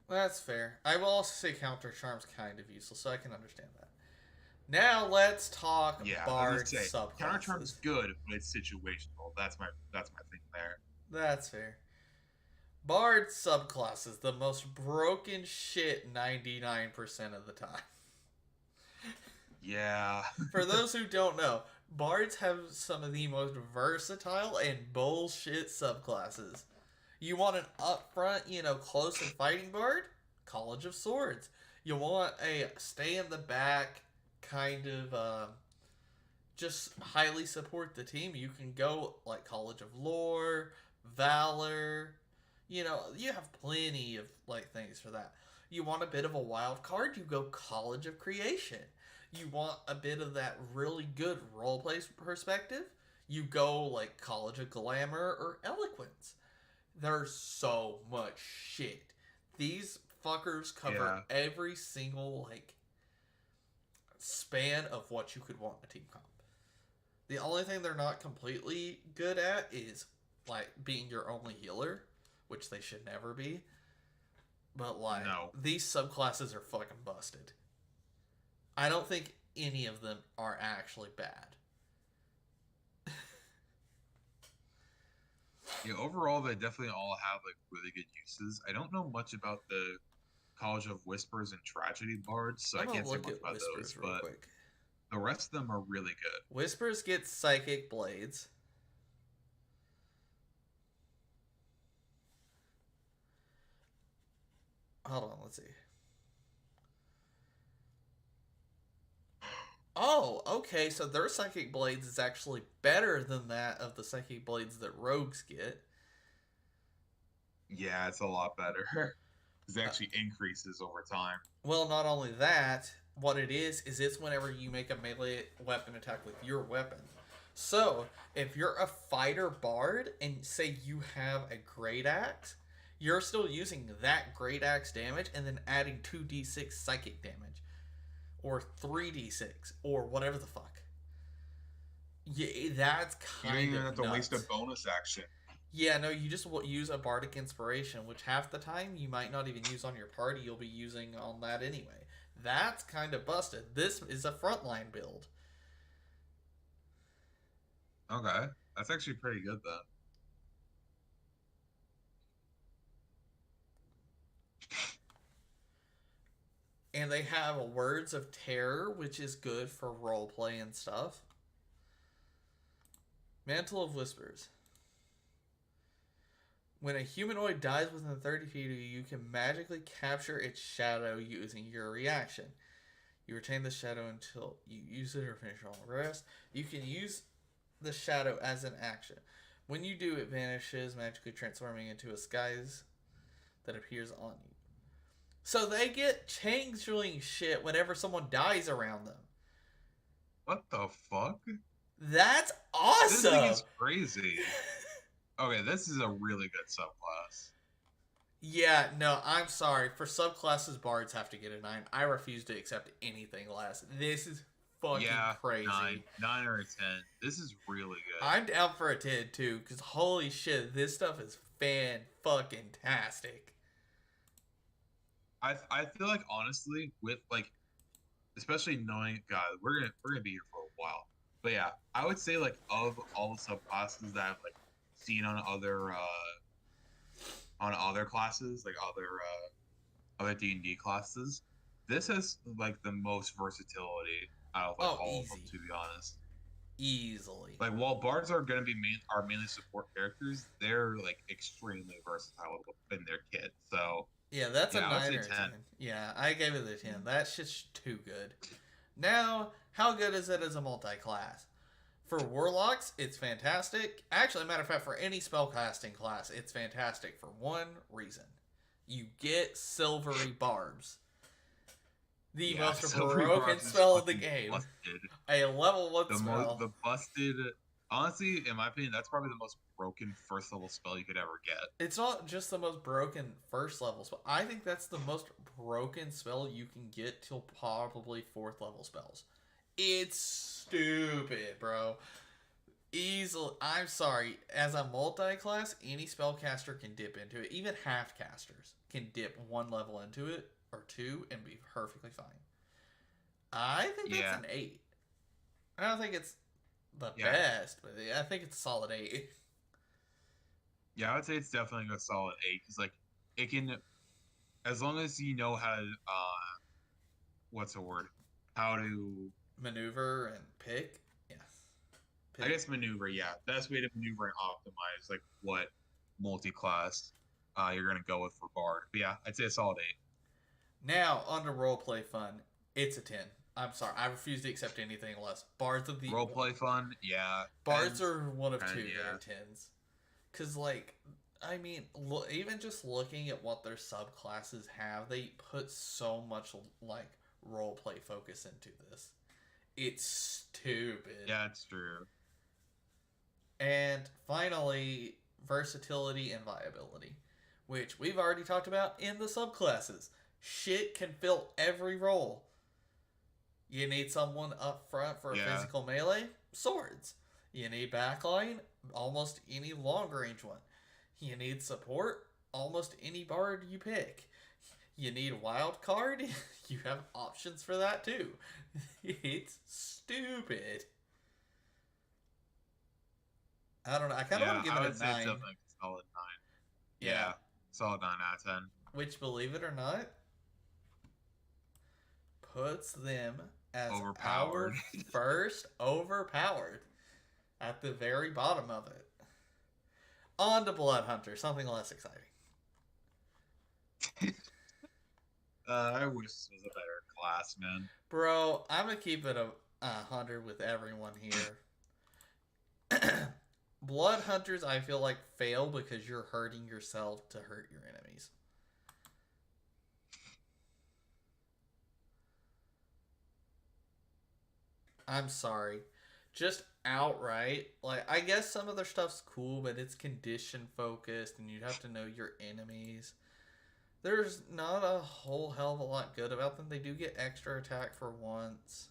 8. That's fair. I will also say Counter Charm's kind of useless, so I can understand that. Now let's talk Bard subclasses. Counter Charm's good, but it's situational. That's my thing there. That's fair. Bard subclasses, the most broken shit 99% of the time. Yeah. For those who don't know, bards have some of the most versatile and bullshit subclasses. You want an upfront, close and fighting bard? College of Swords. You want a stay in the back, kind of just highly support the team? You can go like College of Lore, Valor. You have plenty of things for that. You want a bit of a wild card? You go College of Creation. You want a bit of that really good roleplay perspective? You go like College of Glamour or Eloquence. There's so much shit. These fuckers cover every single span of what you could want in a team comp. The only thing they're not completely good at is being your only healer, which they should never be. But these subclasses are fucking busted. I don't think any of them are actually bad. Yeah, overall, they definitely all have really good uses. I don't know much about the College of Whispers and Tragedy bards, so I can't say much about those. But quick. The rest of them are really good. Whispers get Psychic Blades. Hold on, let's see. Oh, okay, so their Psychic Blades is actually better than that of the Psychic Blades that rogues get. Yeah, it's a lot better. Because it actually increases over time. Well, not only that, what it is it's whenever you make a melee weapon attack with your weapon. So, if you're a fighter bard, and say you have a Great Axe, you're still using that Great Axe damage and then adding 2d6 psychic damage. Or 3d6, or whatever the fuck. Yeah, that's kind of You don't even have to nuts. waste a bonus action. Yeah, no, you just use a Bardic Inspiration, which half the time you might not even use on your party, you'll be using on that anyway. That's kind of busted. This is a frontline build. Okay, that's actually pretty good then. And they have Words of Terror, which is good for roleplay and stuff. Mantle of Whispers. When a humanoid dies within 30 feet of you, you can magically capture its shadow using your reaction. You retain the shadow until you use it or finish all the rest. You can use the shadow as an action. When you do, it vanishes, magically transforming into a disguise that appears on you. So they get changeling shit whenever someone dies around them. What the fuck? That's awesome! This thing is crazy. Okay, this is a really good subclass. Yeah, no, I'm sorry. For subclasses, bards have to get a 9. I refuse to accept anything less. This is fucking crazy. 9 or a 10. This is really good. I'm down for a 10 too, because holy shit, this stuff is fan-fucking-tastic. I feel like honestly, with like, especially knowing, God, we're gonna be here for a while. But yeah, I would say like of all the subclasses that I've like seen on other classes, like other D&D classes, this has like the most versatility out of like all easy. of them, to be honest. Easily. Like while bards are gonna be mainly support characters, they're like extremely versatile in their kit. So yeah, that's a 9 or a 10. Yeah, I gave it a 10. That shit's too good. Now, how good is it as a multi-class? For warlocks, it's fantastic. Actually, matter of fact, for any spellcasting class, it's fantastic for one reason. You get silvery barbs. The most broken spell of the game. Busted. A level 1 spell. The busted... Honestly, in my opinion, that's probably the most broken first level spell you could ever get. It's not just the most broken first level spell. I think that's the most broken spell you can get till probably 4th level spells. It's stupid, bro. Easily. I'm sorry. As a multi-class, any spellcaster can dip into it. Even half-casters can dip 1 level into it, or 2, and be perfectly fine. I think that's an 8. I don't think it's the best, but I think it's a solid 8. Yeah, I would say it's definitely a solid 8. Because, like, it can... As long as you know how to... what's the word? How to... maneuver and pick? Yes. I guess maneuver, yeah. Best way to maneuver and optimize, like, what multi-class you're going to go with for Bard. But yeah, I'd say a solid 8. Now, on to roleplay fun. It's a 10. I'm sorry. I refuse to accept anything less. Bards of the... Roleplay fun? Yeah. Bards are one of 2 that are 10s. Because, like, I mean, even just looking at what their subclasses have, they put so much, like, roleplay focus into this. It's stupid. Yeah, it's true. And finally, versatility and viability, which we've already talked about in the subclasses. Shit can fill every role. You need someone up front for a physical melee? Swords. You need backline? Almost any long range one. You need support? Almost any bard you pick. You need a wild card? You have options for that too. It's stupid. I don't know. I kind of want to give it a 9. Say it's definitely a solid 9. Yeah. Solid 9 out of 10. Which, believe it or not, puts them as overpowered. Our first overpowered at the very bottom of it. On to Blood Hunter, something less exciting. I wish this was a better class, man. Bro, I'm going to keep it a 100 with everyone here. Blood Hunters, I feel like, fail because you're hurting yourself to hurt your enemies. I'm sorry. Just outright, like, I guess some of their stuff's cool, but it's condition focused and you'd have to know your enemies. There's not a whole hell of a lot good about them. They do get extra attack for once.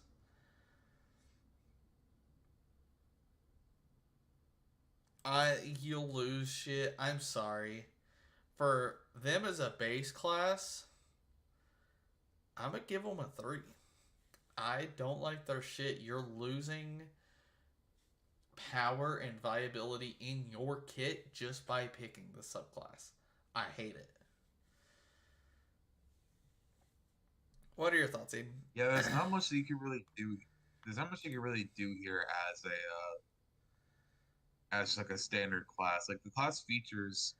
You'll lose shit. I'm sorry. For them as a base class, I'm gonna give them a 3. I don't like their shit. You're losing power and viability in your kit just by picking the subclass. I hate it. What are your thoughts, Aiden? Yeah, there's not much that you can really do. There's not much you can really do here as like a standard class. Like the class features,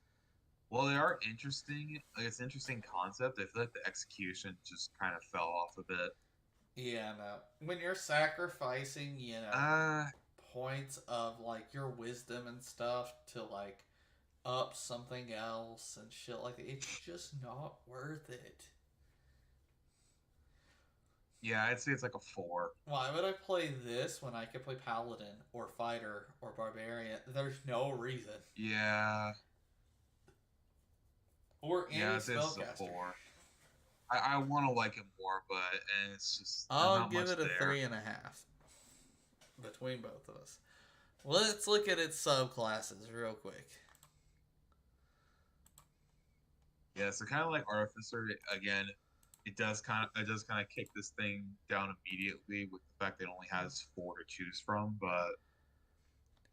well, they are interesting. Like it's an interesting concept. I feel like the execution just kind of fell off a bit. Yeah, no. When you're sacrificing, Uh, points of like your wisdom and stuff to like up something else and shit like that, it's just not worth it. yeah, I'd say it's like a 4. Why would I play this when I could play Paladin or Fighter or Barbarian? There's no reason. Yeah, Or yeah, any I'd say this is a spellcaster. 4. I want to like it more, but and it's just there's I'll not give much it a there. 3.5 between both of us. Let's look at its subclasses real quick. Yeah, so kind of like Artificer again. It does kind of kick this thing down immediately with the fact that it only has 4 to choose from, but we'll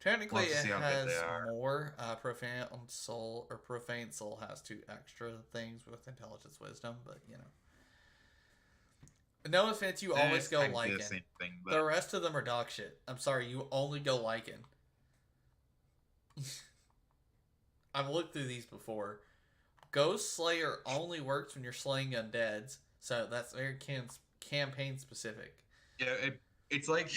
Technically, have to it see how good they has are. more. Profane Soul has 2 extra things with Intelligence Wisdom, but no offense, you always It's go technically the Lycan. same thing, but The rest of them are dog shit. I'm sorry, you only go Lycan. I've looked through these before. Ghost Slayer only works when you're slaying undeads, so that's very campaign specific. yeah, it's like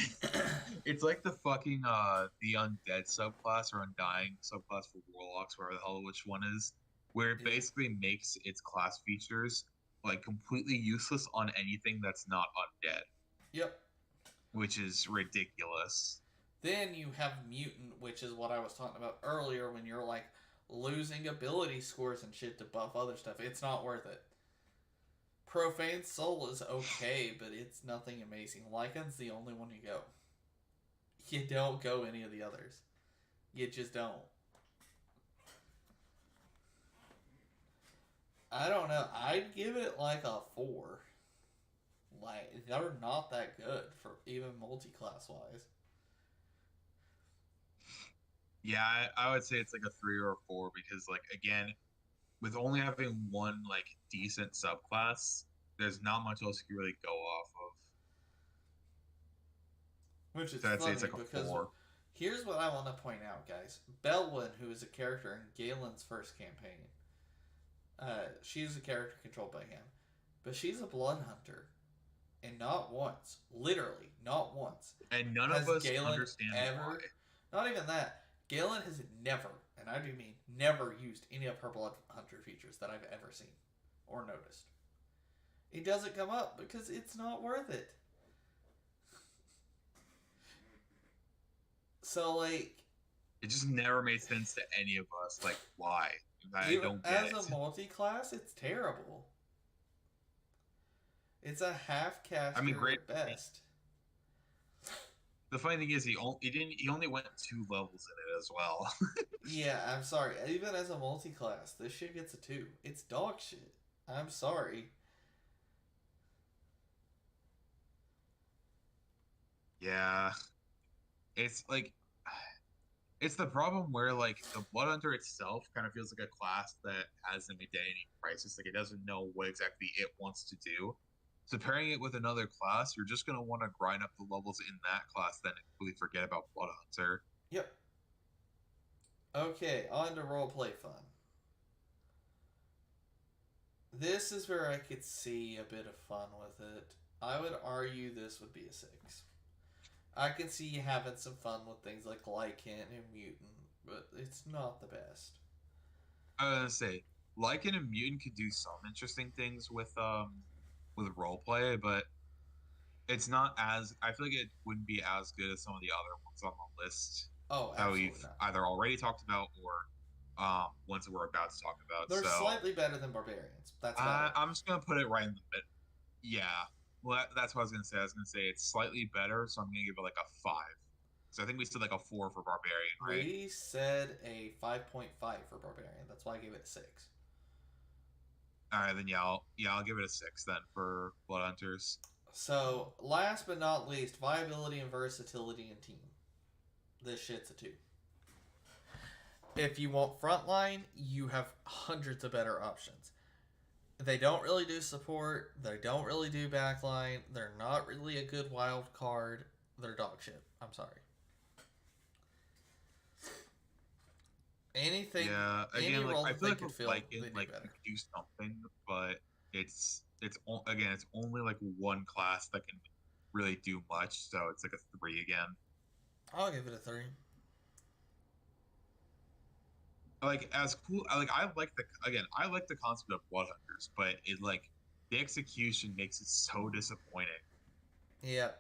it's like the fucking the undead subclass or undying subclass for warlocks, wherever the hell which one is, where it Yeah. basically makes its class features like completely useless on anything that's not undead. Yep. Which is ridiculous. Then you have Mutant, which is what I was talking about earlier when you're like losing ability scores and shit to buff other stuff. It's not worth it. Profane Soul is okay, but it's nothing amazing. Lycan's the only one you go. You don't go any of the others. You just don't. I don't know. I'd give it like a 4. Like, they're not that good for even multi-class wise. Yeah, I would say it's like a 3 or a 4 because, like, again, with only having one like decent subclass, there's not much else you can really go off of. Which is So I'd say funny it's like a because 4. here's what I want to point out, guys. Belwyn, who is a character in Galen's first campaign, she's a character controlled by him, but she's a blood hunter, and not once, literally not once, And none has of us Galen understand ever. why. Not even that. Galen has never, and I do mean never, used any of her blood hunter features that I've ever seen or noticed. It doesn't come up because it's not worth it. So, like, It just never made sense to any of us. Like, why? I even don't get as it. a multi-class, it's terrible. It's a half caster I mean, great. at best. The funny thing is, he only went 2 levels in it as well. Yeah, I'm sorry. Even as a multi-class, this shit gets a 2. It's dog shit. I'm sorry. Yeah, it's like it's the problem where like the Blood Hunter itself kind of feels like a class that has an identity crisis. Like it doesn't know what exactly it wants to do. So pairing it with another class, you're just gonna want to grind up the levels in that class, then completely forget about Blood Hunter. Yep. Okay, on to roleplay fun. This is where I could see a bit of fun with it. I would argue this would be a 6. I can see you having some fun with things like Lycan and Mutant, but it's not the best. I was gonna say, Lycan and Mutant could do some interesting things with roleplay, but it's not as I feel like it wouldn't be as good as some of the other ones on the list Oh, that absolutely we've not. either already talked about or ones that we're about to talk about. They're So slightly better than Barbarians. That's about it. I'm just gonna put it right in the mid. Yeah, well, that's what I was gonna say. I was gonna say it's slightly better, so I'm gonna give it like a 5. So I think we said like a 4 for Barbarian, right? We said a 5.5 for Barbarian. That's why I gave it a 6. All right, then I'll give it a 6 then for Blood Hunters. So, last but not least, viability and versatility in team. This shit's a 2. If you want frontline, you have hundreds of better options. They don't really do support. They don't really do backline. They're not really a good wild card. They're dog shit. I'm sorry. Anything, Yeah, any again, like role I that feel they like could with fill, Lycan, they do like you better. could do something, but again, it's only like one class that can really do much, so it's like a 3 again. I'll give it a 3. Like as cool, I like the concept of blood hunters, but it like the execution makes it so disappointing. Yep.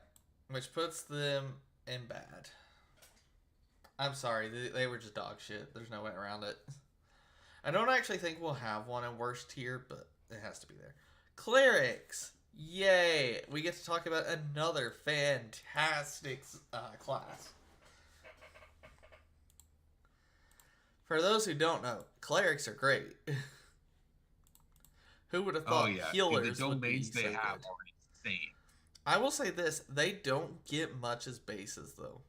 Which puts them in bad. I'm sorry, they were just dog shit. There's no way around it. I don't actually think we'll have one in worst tier, but it has to be there. Clerics! Yay! We get to talk about another fantastic class. For those who don't know, clerics are great. Who would have Oh thought yeah, dude, healers the would be domains they so have good? are insane. I will say this, they don't get much as bases, though.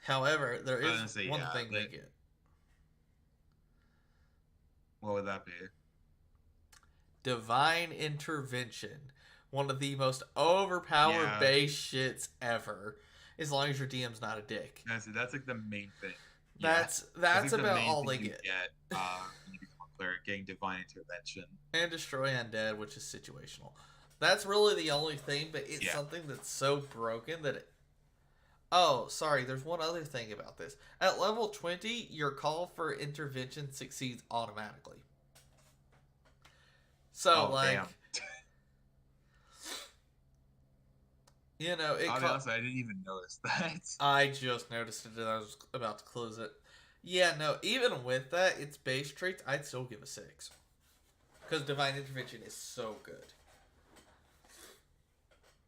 However, there I was is gonna say one yeah, thing they get. what would that be? Divine Intervention. One of the most overpowered Yeah, base shits ever. As long as your DM's not a dick. that's like the main thing. Yeah, That's I think the about main all thing they you get. when you become a cleric, getting divine intervention. And destroy undead, which is situational. That's really the only thing, but it's something that's so broken that it... Oh, sorry, there's one other thing about this. At level 20, your call for intervention succeeds automatically. So, Oh like... damn! You know, I'll be honest, I didn't even notice that. I just noticed it and I was about to close it. Yeah, no, even with that, its base traits, I'd still give a 6. Because Divine Intervention is so good.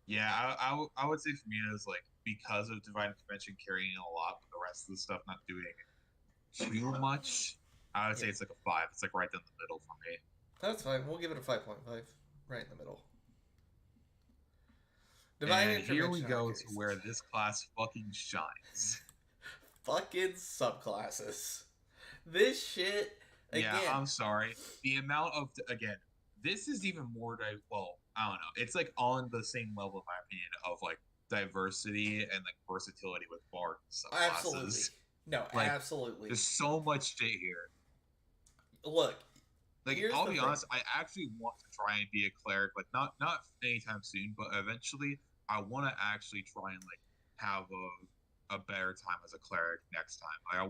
Yeah, I would say for me it was like because of divine intervention carrying a lot, but the rest of the stuff not doing too much. I would say it's like a 5. It's like right down the middle for me. That's fine. We'll give it a 5.5. Right in the middle. Divine And Intervention. here we go to where this class fucking shines. Fucking subclasses. This shit, again. Yeah, I'm sorry. The amount of, again, this is even more, well, I don't know. It's like on the same level, in my opinion, of like diversity and like versatility with bard subclasses. Absolutely. No, like, absolutely. There's so much shit here. Look, like I'll be honest, I actually want to try and be a cleric, like not anytime soon, but eventually I want to actually try and like have a better time as a cleric next time. Like I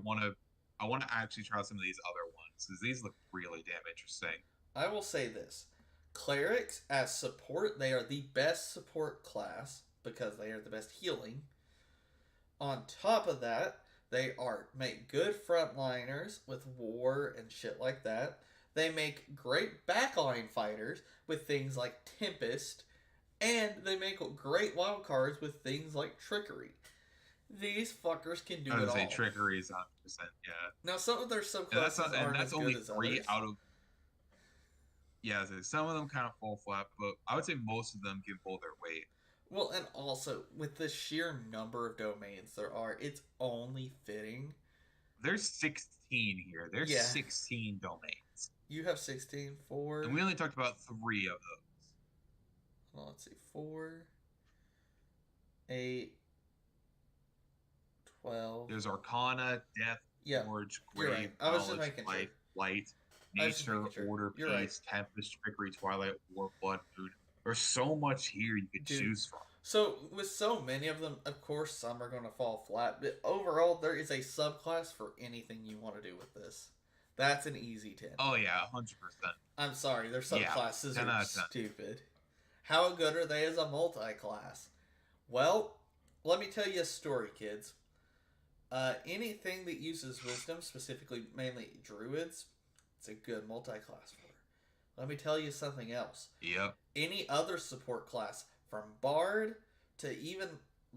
want to actually try some of these other ones because these look really damn interesting. I will say this. Clerics, as support, they are the best support class because they are the best healing. On top of that, they make good frontliners with war and shit like that. They make great backline fighters with things like Tempest, and they make great wild cards with things like Trickery. These fuckers can do it all. I would say Trickery is 100%, yeah. Now, some of their subclasses aren't as good as only 3 others. out of... Yeah, some of them kind of fall flat, but I would say most of them can pull their weight. Well, and also, with the sheer number of domains there are, it's only fitting. There's 16 here. There's 16 domains. You have 16, 4. And we only talked about 3 of those. Well, let's see. 4, 8, 12. There's Arcana, Death, Forge, Grave, Knowledge, Life, Light, Nature, Order, Peace, Tempest, Trickery, Twilight, War, Blood, Moon. There's so much here you could choose from. So, with so many of them, of course, some are going to fall flat. But overall, there is a subclass for anything you want to do with this. That's an easy 10. Oh, yeah, 100%. I'm sorry, their subclasses are stupid. How good are they as a multi-class? Well, let me tell you a story, kids. Anything that uses wisdom, specifically mainly druids, it's a good multi-class for. Let me tell you something else. Yep. Any other support class, from bard to even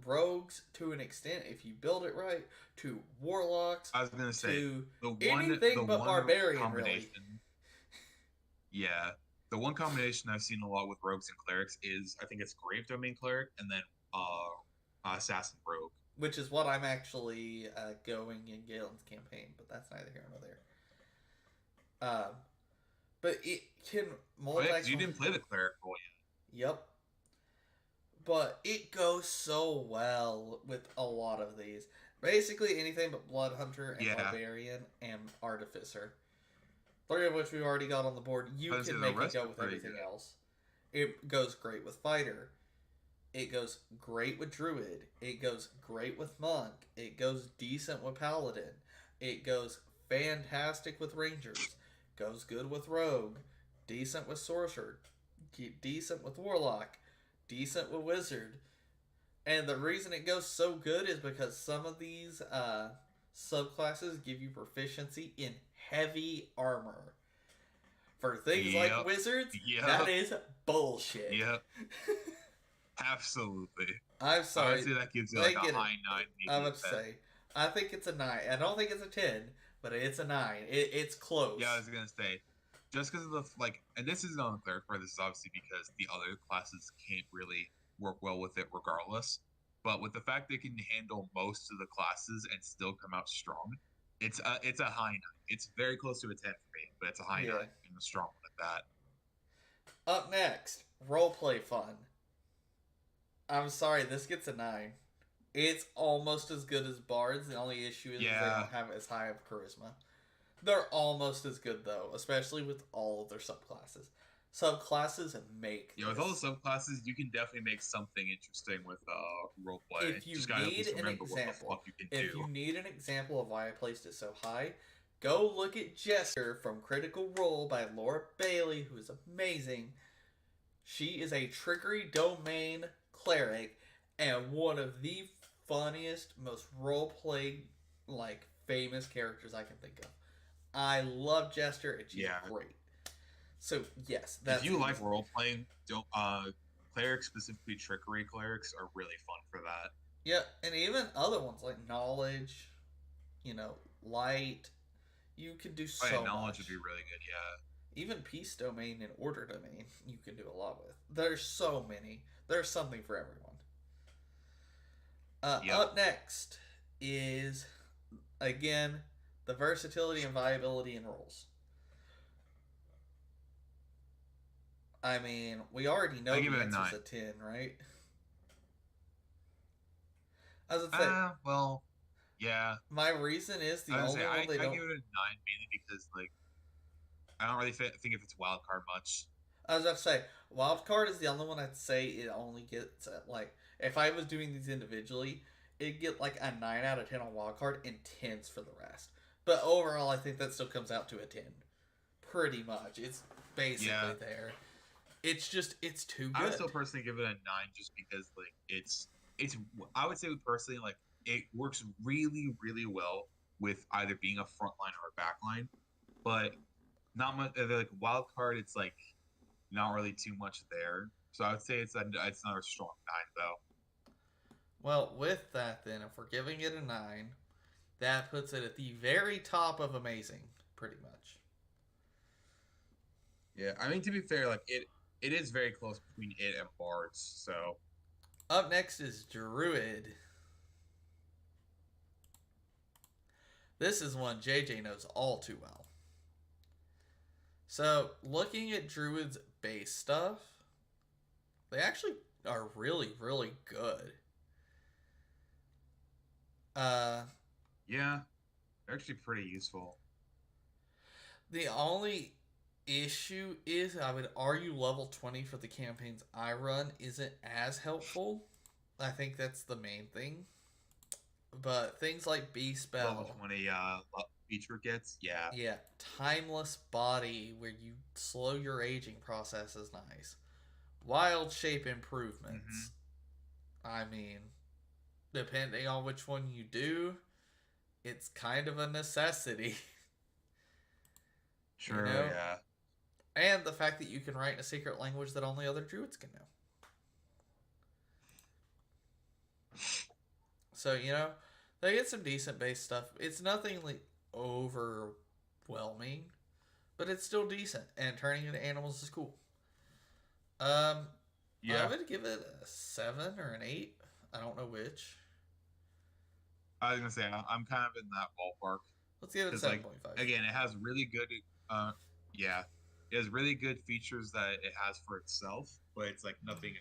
rogues to an extent, if you build it right, to warlocks. I was gonna say anything but barbarian, really. Yeah, the one combination I've seen a lot with rogues and clerics is I think it's Grave Domain Cleric and then Assassin Rogue, which is what I'm actually going in Galen's campaign, but that's neither here nor there. but it can Oh yeah, multi. because you didn't play the cleric role Yep. But it goes so well with a lot of these. Basically anything but Blood Hunter and yet. Yeah. Barbarian and Artificer. 3 of which we've already got on the board. You can make it go with everything else. It goes great with Fighter. It goes great with Druid. It goes great with Monk. It goes decent with Paladin. It goes fantastic with Rangers. Goes good with Rogue. Decent with Sorcerer. Decent with Warlock. Decent with Wizard. And the reason it goes so good is because some of these subclasses give you proficiency in heavy armor. For things like wizards, that is bullshit. Yep. Absolutely. I'm sorry. I would say that gives you like a high 9. I would say. I think it's a 9. I don't think it's a 10, but it's a 9. It's close. Yeah, I was gonna say, just because of the and this isn't on the cleric part. This is obviously because the other classes can't really work well with it, regardless. But with the fact they can handle most of the classes and still come out strong, it's a high 9. It's very close to a 10 for me, but it's a high 9 and a strong one at that. Up next, roleplay fun. I'm sorry, this gets a 9. It's almost as good as Bards. The only issue is they don't have as high of charisma. They're almost as good, though, especially with all of their subclasses. Subclasses make this. With all the subclasses, you can definitely make something interesting with roleplay. If you need an example, you need an example of why I placed it so high, go look at Jester from Critical Role by Laura Bailey, who is amazing. She is a trickery domain cleric and one of the funniest, most roleplay famous characters I can think of. I love Jester, and she's great. So yes, that's if you like role playing, clerics, specifically trickery clerics, are really fun for that. Yeah, and even other ones like knowledge, light. You can do so much. Knowledge would be really good. Yeah. Even peace domain and order domain, you can do a lot with. There's so many. There's something for everyone. Up next is again the versatility and viability in roles. I mean, we already know the answer's a 10, right? I was gonna say, well, yeah. My reason is the only one they don't. I give it a 9 mainly because I don't really think if it's wild card much. I was about to say wild card is the only one I'd say it only gets at if I was doing these individually, it'd get a 9 out of 10 on wild card and 10s for the rest. But overall, I think that still comes out to a 10. Pretty much, it's basically there. It's just it's too good. I would still personally give it a 9 just because it's I would say personally it works really really well with either being a front line or a back line, but not much wild card. It's not really too much there. So I would say it's not a strong 9 though. Well, with that then, if we're giving it a 9, that puts it at the very top of amazing, pretty much. Yeah, I mean to be fair, it is very close between it and Bards, so. Up next is Druid. This is one JJ knows all too well. So, looking at Druid's base stuff, they actually are really, really good. Yeah, they're actually pretty useful. The only issue is, I would argue level 20 for the campaigns I run isn't as helpful. I think that's the main thing. But things like B-Spell. Level 20 feature gets, yeah. Yeah, Timeless Body, where you slow your aging process is nice. Wild Shape improvements. I mean, depending on which one you do, it's kind of a necessity. Sure, yeah. And the fact that you can write in a secret language that only other druids can know. So, they get some decent base stuff. It's nothing overwhelming, but it's still decent. And turning into animals is cool. I would give it a 7 or an 8. I don't know which. I was going to say, I'm kind of in that ballpark. Let's give it a 7.5. Again, it has really good, yeah. It has really good features that it has for itself, but it's like nothing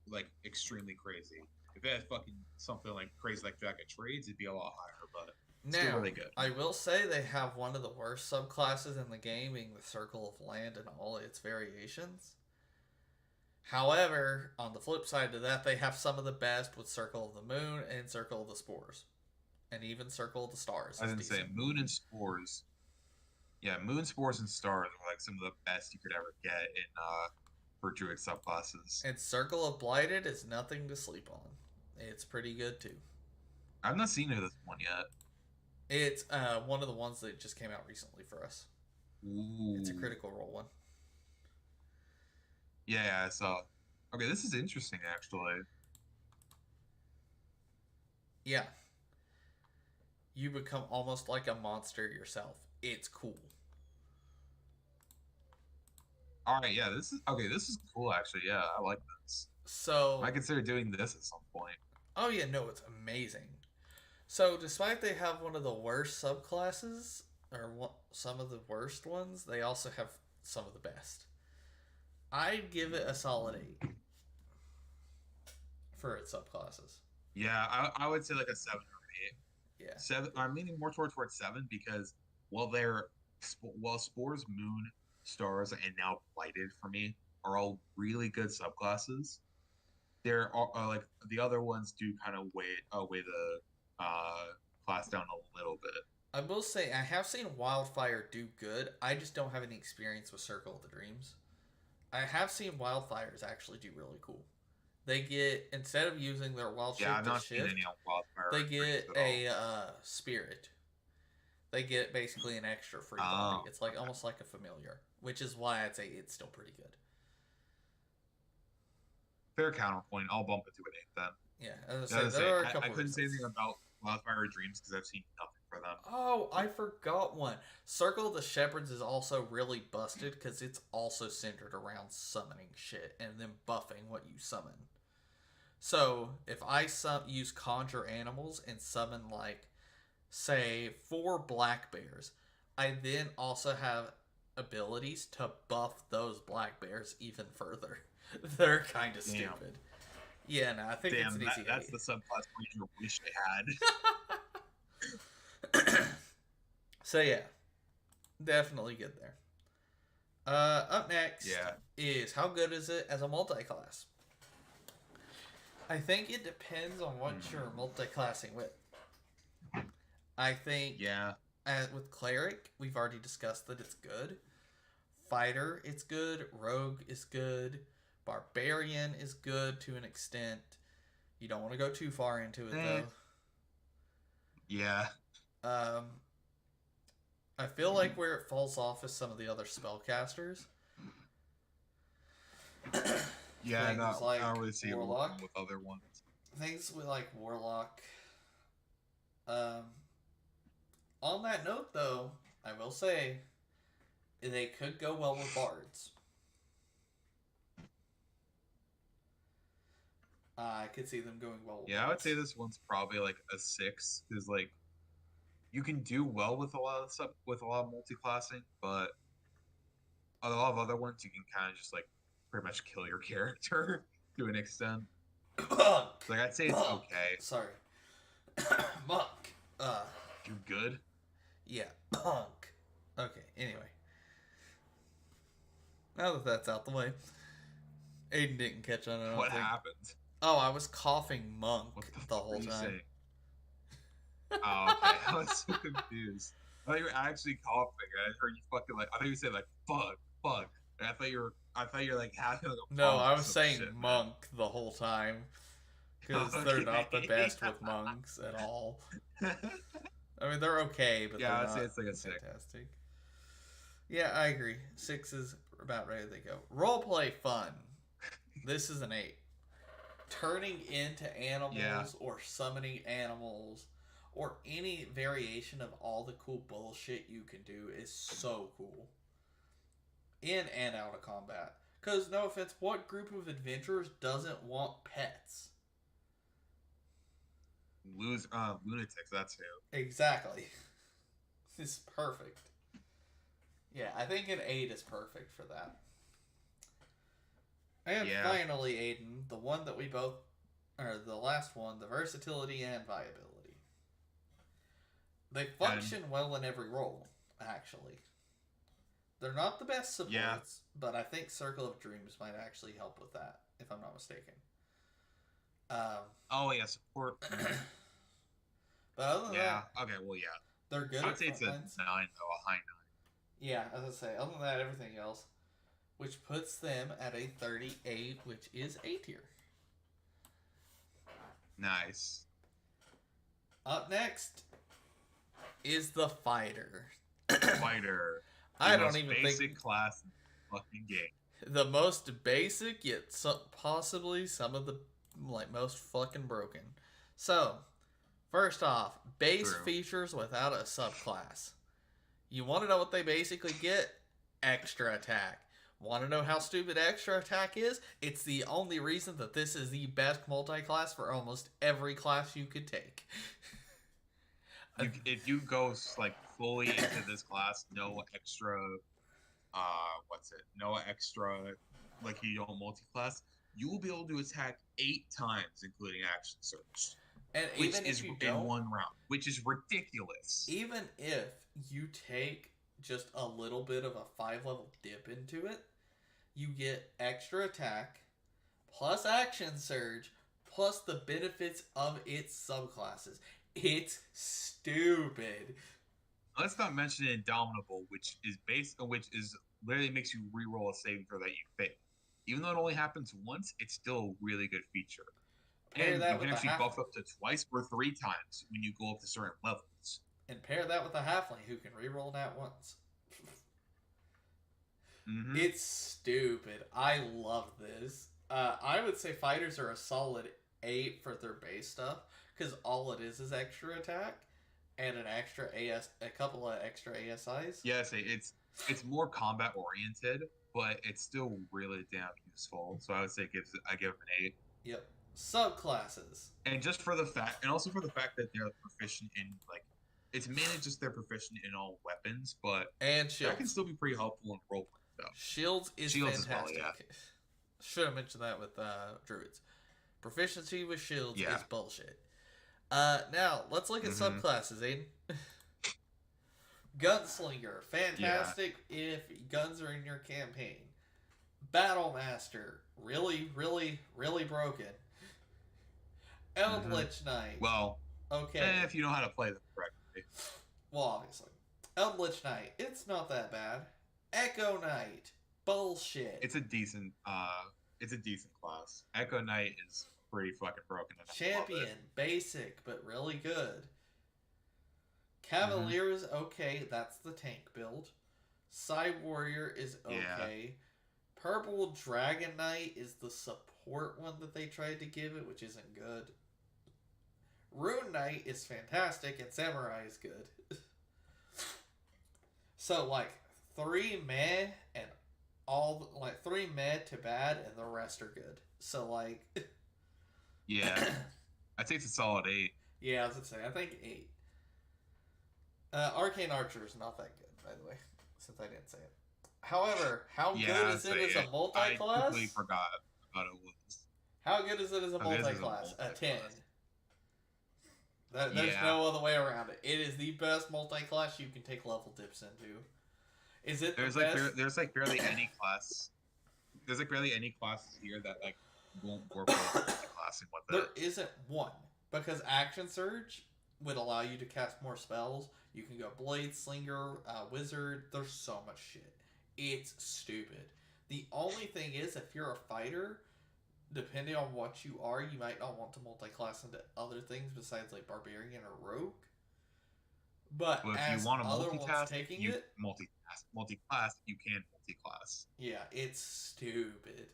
like extremely crazy. If it had fucking something like crazy like Jack of Trades, it'd be a lot higher, but still Now, really good. I will say they have one of the worst subclasses in the game, being the Circle of Land and all its variations. However, on the flip side to that, they have some of the best with Circle of the Moon and Circle of the Spores. And even Circle of the Stars I is didn't say decent. Moon and Spores. Yeah, Moon, Spores, and Stars are like some of the best you could ever get in for Druid subclasses. And Circle of Blighted is nothing to sleep on. It's pretty good too. I've not seen this one yet. It's one of the ones that just came out recently for us. Ooh. It's a critical role one. Yeah, I saw. Okay, this is interesting actually. Yeah. You become almost like a monster yourself. It's cool. All right, yeah, this is okay. This is cool actually. Yeah, I like this. So I consider doing this at some point. oh yeah, no, it's amazing. So despite they have one of the worst subclasses, or some of the worst ones, they also have some of the best. I'd give it a solid 8 for its subclasses. Yeah, I would say like a 7 or 8. Yeah. 7. I'm leaning more towards 7 because while Spores, Moon, Stars, and now Blighted for me are all really good subclasses. There are like the other ones do kind of weigh the class down a little bit. I will say I have seen Wildfire do good. I just don't have any experience with Circle of the Dreams. I have seen Wildfires actually do really cool. They get, instead of using their wild shape I've to not seen shift, any on Wildfire. they get a spirit. They get basically an extra free body. It's like almost like a familiar, which is why I'd say it's still pretty good. Fair counterpoint. I'll bump it to an 8 then. Yeah, as I say, there are a couple. I couldn't say anything about Wildfire Dreams because I've seen nothing for them. Oh, I forgot one. Circle of the Shepherds is also really busted because it's also centered around summoning shit and then buffing what you summon. So if I use conjure animals and summon like, say, 4 black bears, I then also have abilities to buff those black bears even further. They're kind of stupid. Yeah, no, I think it's an easy. That's the subclass you wish I had. So yeah, definitely good there. Up next is how good is it as a multi-class? I think it depends on what you're multi-classing with. I think with Cleric, we've already discussed that it's good. Fighter, it's good. Rogue is good. Barbarian is good to an extent. You don't want to go too far into it though. Yeah. I feel like where it falls off is some of the other spellcasters. Yeah, like I don't really see Warlock with other ones. Things with like Warlock. On that note, though, I will say they could go well with bards. I could see them going well with bards. I would say this one's probably like a 6 because like you can do well with a lot of multi-classing, but a lot of other ones you can kind of just like pretty much kill your character to an extent. Like I'd say it's okay. Sorry. Monk. You're good? Yeah. Punk. Okay, anyway. Now that that's out the way. Aiden didn't catch on it. What happened? Oh, I was coughing monk the whole time. Oh, okay. I was so confused. I thought you were actually coughing. I heard you fucking like. I thought you said like fuck. And I thought you were like having like a. No, I was saying monk the whole time because they're not the best with monks at all. I mean, they're okay, but yeah, I'd say it's like a 6. Fantastic. Yeah, I agree. 6 is about ready to go. Roleplay fun. This is an 8. Turning into animals or summoning animals or any variation of all the cool bullshit you can do is so cool. In and out of combat. Because, no offense, what group of adventurers doesn't want pets? Lunatics, that's who. Exactly. It's perfect. Yeah, I think an 8 is perfect for that. And Yeah. finally, Aiden, the one that we both, or the last one, the versatility and viability. They function well in every role, actually. They're not the best supports, but I think Circle of Dreams might actually help with that, if I'm not mistaken. Oh yeah, support. But other than that, okay, well yeah, they're good. I'd say it's a 9 though, a high 9. Yeah, as I say, other than that, everything else, which puts them at a 38, which is A tier. Nice. Up next is the fighter. Fighter. I don't even basic think class in the fucking game. The most basic, yet possibly some of the most fucking broken. So, first off, base features without a subclass. You want to know what they basically get? Extra attack. Want to know how stupid extra attack is? It's the only reason that this is the best multi-class for almost every class you could take. If you go fully into this class, no extra, no extra, you don't multi-class, you will be able to attack 8 times, including action surge. And which is in one round, which is ridiculous. Even if you take just a little bit of a 5-level dip into it, you get extra attack, plus action surge, plus the benefits of its subclasses. It's stupid. Let's not mention Indomitable, which literally makes you reroll a saving throw that you fail. Even though it only happens once, it's still a really good feature. And you can actually buff up to twice or 3 times when you go up to certain levels. And pair that with a halfling who can reroll that once. Mm-hmm. It's stupid. I love this. I would say fighters are a solid 8 for their base stuff, because all it is extra attack and a couple of extra ASIs. Yes, it's more combat oriented, but it's still really damn useful. So I would say I give it an 8. Yep. Subclasses. And also for the fact that they're proficient in it's mainly just they're proficient in all weapons, but and shields. That can still be pretty helpful in role play stuff. Shields fantastic. As well, yeah. Should have mentioned that with druids. Proficiency with shields is bullshit. Now let's look at subclasses, Aiden. Gunslinger, fantastic if guns are in your campaign. Battlemaster, really, really, really broken. Eldritch Knight. Well, okay. If you know how to play them correctly. Well, obviously. Eldritch Knight, it's not that bad. Echo Knight, bullshit. It's a decent class. Echo Knight is pretty fucking broken. Champion, basic, but really good. Cavalier is okay, that's the tank build. Side Warrior is okay. Yeah. Purple Dragon Knight is the support one that they tried to give it, which isn't good. Rune Knight is fantastic, and Samurai is good. So, 3 meh, and 3 meh to bad, and the rest are good. So, yeah. I'd say it's a solid 8. Yeah, I was going to say, I think 8. Arcane Archer is not that good, by the way, since I didn't say it. However, how good is it as a multi-class? I completely forgot about it was. How good is it as a multi-class? A 10. There's no other way around it. It is the best multi-class you can take level dips into. Is it there's barely any class. There's barely any classes here that won't work with multi-classing with There isn't one, because Action Surge would allow you to cast more spells. You can go Blade Slinger, Wizard. There's so much shit. It's stupid. The only thing is, if you're a fighter, depending on what you are, you might not want to multi-class into other things besides Barbarian or Rogue. But if you want to multi-class, multi-class, you can multi-class. Yeah, it's stupid.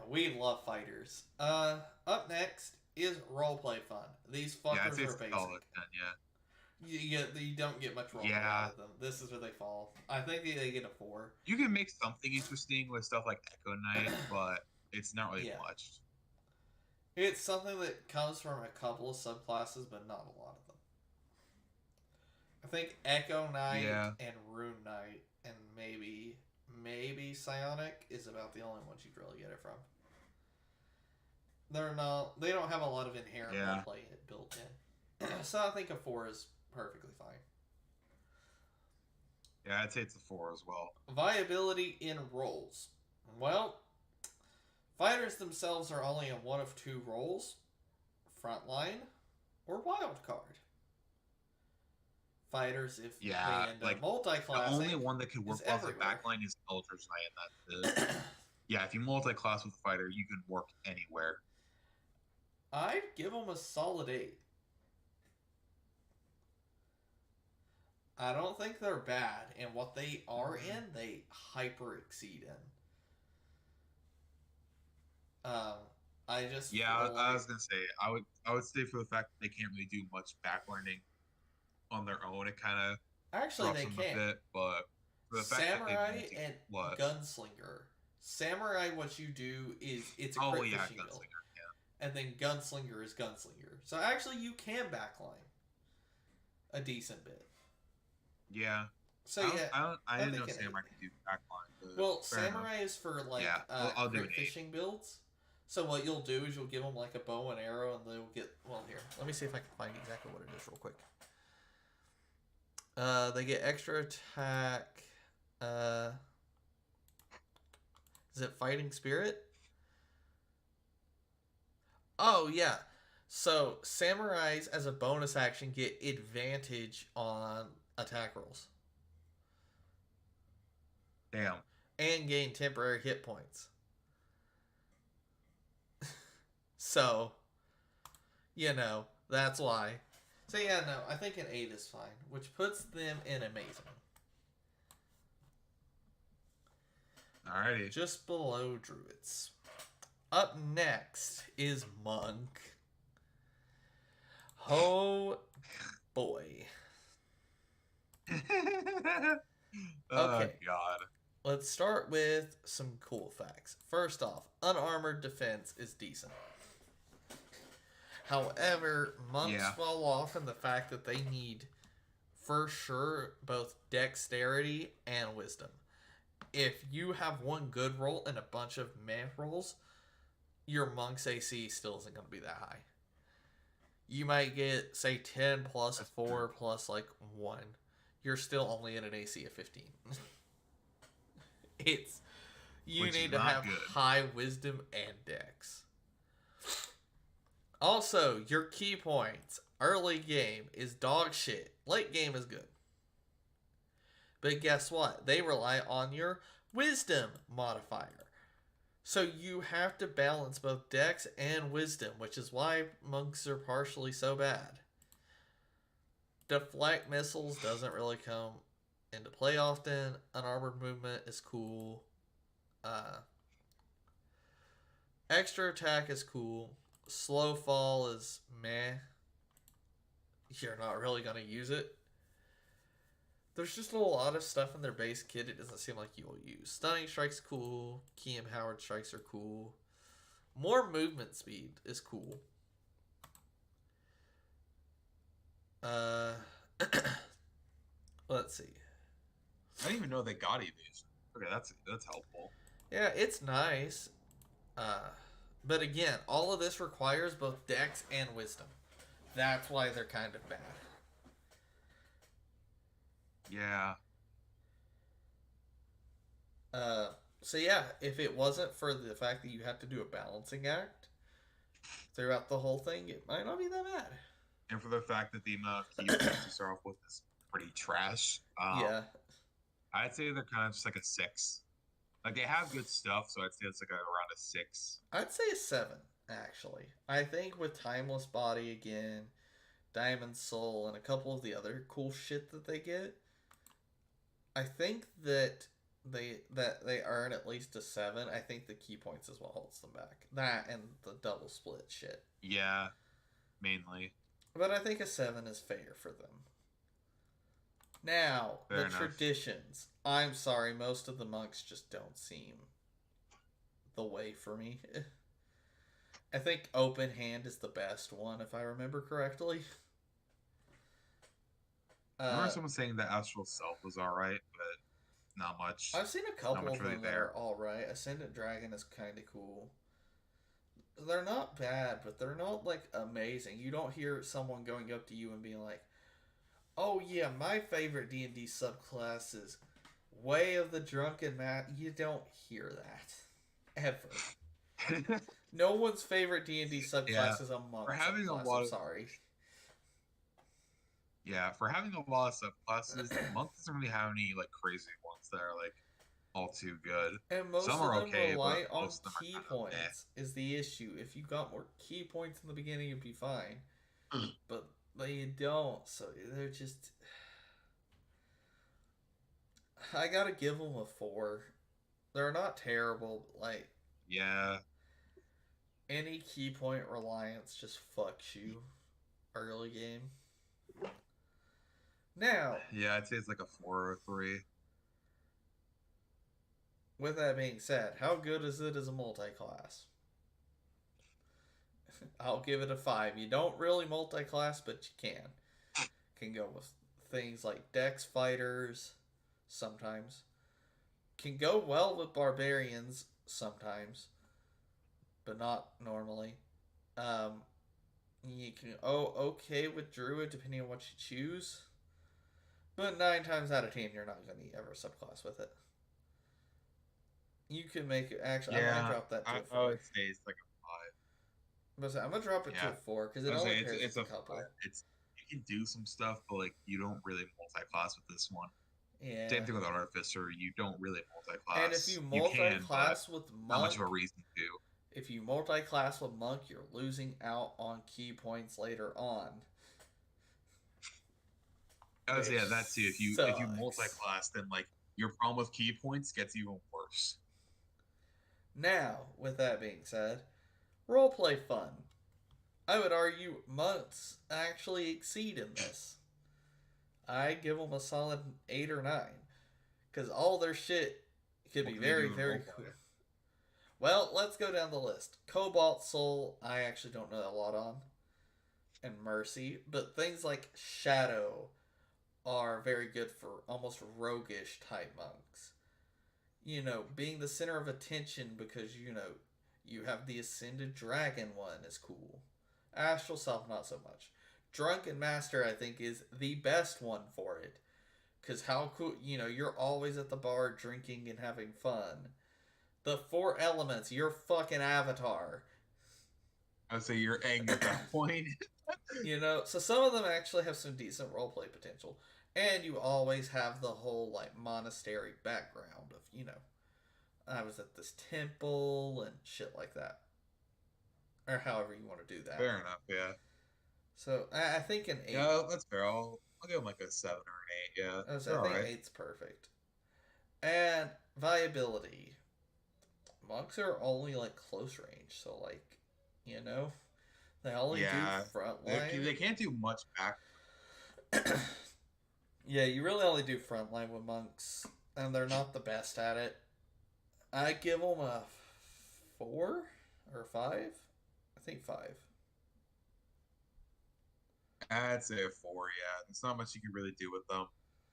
We love fighters. Up next is roleplay fun. These fuckers are basic. Solid 10, you don't get much roleplay out of them. This is where they fall. I think they get a 4. You can make something interesting with stuff like Echo Knight, but it's not really much. It's something that comes from a couple of subclasses, but not a lot of them. I think Echo Knight Yeah. and Rune Knight and maybe Psionic is about the only ones you'd really get it from. They don't have a lot of inherent roleplay built in. So I think a 4 is perfectly fine. Yeah, I'd say it's a 4 as well. Viability in roles. Well, fighters themselves are only in one of 2 roles: frontline or wild card. Fighters, if they end up multi-classing, the only one that could work well as a backline is Eldritch Knight, and that's it. Yeah, if you multi-class with a fighter, you can work anywhere. I'd give them a solid 8. I don't think they're bad, and what they are in, they hyper exceed in. I was gonna say I would say for the fact that they can't really do much backlining on their own, it kind of actually they can. A bit, but for the Samurai and Gunslinger. Samurai, what you do is it's a crit fishing build, and then Gunslinger is Gunslinger. So actually, you can backline a decent bit. Yeah. So I didn't know Samurai could do backline. Well, Samurai is for I'll do crit fishing builds. So what you'll do is you'll give them like a bow and arrow, and they'll get. Well, here, let me see if I can find exactly what it is real quick. They get extra attack. Is it Fighting Spirit? Oh yeah. So samurais as a bonus action get advantage on attack rolls. Damn. And gain temporary hit points. So, that's why. So yeah, no, I think an 8 is fine, which puts them in amazing. Alrighty. Just below druids. Up next is monk. Oh boy. Oh god. Let's start with some cool facts. First off, unarmored defense is decent. However, monks fall off in the fact that they need, for sure, both dexterity and wisdom. If you have one good roll and a bunch of meh rolls, your monk's AC still isn't going to be that high. You might get, say, 10 plus 4 plus, 1. You're still only at an AC of 15. You need to have high wisdom and dex. Also, your key points. Early game is dog shit. Late game is good. But guess what? They rely on your wisdom modifier. So you have to balance both dex and wisdom, which is why monks are partially so bad. Deflect missiles doesn't really come into play often. Unarmored movement is cool. Extra attack is cool. Slow fall is meh. You're not really going to use it. There's just a lot of stuff in their base kit it doesn't seem like you'll use. Stunning strike's cool. Key and Howard strikes are cool. More movement speed is cool. Let's see. I didn't even know they got evasion. Okay, that's helpful. Yeah, it's nice. But again, all of this requires both dex and wisdom. That's why they're kind of bad. Yeah. So yeah, if it wasn't for the fact that you have to do a balancing act throughout the whole thing, it might not be that bad. And for the fact that the amount of keys to start off with is pretty trash. Yeah. I'd say they're kind of just like a 6. Like, they have good stuff, so I'd say it's like around a 6. I'd say a 7, actually. I think with Timeless Body again, Diamond Soul, and a couple of the other cool shit that they get, I think that they earn at least a 7. I think the key points is what holds them back. That and the double split shit. Yeah, mainly. But I think a 7 is fair for them. Now, the traditions. I'm sorry, most of the monks just don't seem the way for me. I think Open Hand is the best one, if I remember correctly. I remember Uh, someone saying that Astral Self was alright, but not much. I've seen a Not couple much of really them that there. are all right. Ascendant Dragon is kind of cool. They're not bad, but they're not like amazing. You don't hear someone going up to you and being like, "Oh yeah, my favorite D&D subclass is Way of the Drunken Man." You don't hear that ever. No one's favorite D&D Yeah, subclass is a for monk having a subclass. I'm lot of sorry. for having a lot of subclasses, monk doesn't really have any like crazy ones that are like all too good. And Some most of are them okay, but rely on most of them key are points, is the issue. If you got more key points in the beginning, you'd be fine. kind of But they don't, so they're just. I gotta give them a 4. They're not terrible. Like, yeah, any key point reliance just fucks you early game. Now, yeah. I'd say it's like a 4 or 3. with that being said, how good is it as a multi class? I'll give it a 5. You don't really multi class, but you can. Can go with things like Dex fighters sometimes. Can go well with barbarians sometimes, but not normally. Um, you can okay with druid depending on what you choose, but 9 times out of 10 you're not going to ever subclass with it. You can make it actually. I might Yeah, drop that to a I 4. would say it's like a 5. But I'm gonna drop it to Yeah, a 4 because it I would only say pairs it's with a a 5. couple. It's you can do some stuff, but like you don't really multi-class with this one. Same Yeah, thing with Artificer. You don't really and if you multi-class. You can, but multi-class with not much monk, of a reason to. if you multi-class with monk, you're losing out on key points later on, I would say which yeah, that too. If you sucks. multi-class, then like your problem with key points gets even worse. Now, with that being said, roleplay fun. I would argue monks actually exceed in this. I give them a solid 8 or 9 because all their shit could What be can they very, do in very cool. roleplay? Well, let's go down the list. Cobalt Soul, I actually don't know a lot on, and Mercy, but things like Shadow are very good for almost roguish type monks. Being the center of attention because, you have the Ascended Dragon one is cool. Astral Self, not so much. Drunken Master, I think, is the best one for it. Because how cool, you're always at the bar drinking and having fun. The four elements, your fucking avatar. I would say you're Aang at that point. So some of them actually have some decent roleplay potential. And you always have the whole, like, monastery background of, I was at this temple and shit like that. Or however you want to do that. Fair enough. Yeah. So I think an 8. Yeah, that's fair. I'll give them like a 7 or an 8. Yeah, I they're all think right. eight's perfect. And viability. Monks are only, like, close range. So, like, you know, they only do Yeah, frontline. they can't do much back. Yeah, you really only do frontline with monks, and they're not the best at it. I give them a 4 or 5. I think 5. I'd say a 4. Yeah, there's not much you can really do with them.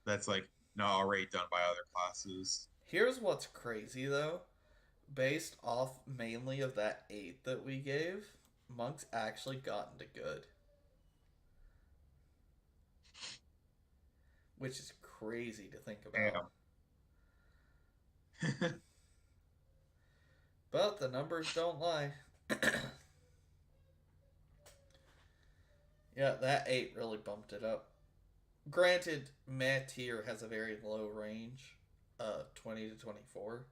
That's like not already done by other classes. Here's what's crazy though. Based off mainly of that 8 that we gave, monks actually got into good, which is crazy to think about. Damn. But the numbers don't lie. Yeah, that 8 really bumped it up. Granted, meh tier has a very low range, 20 to 24.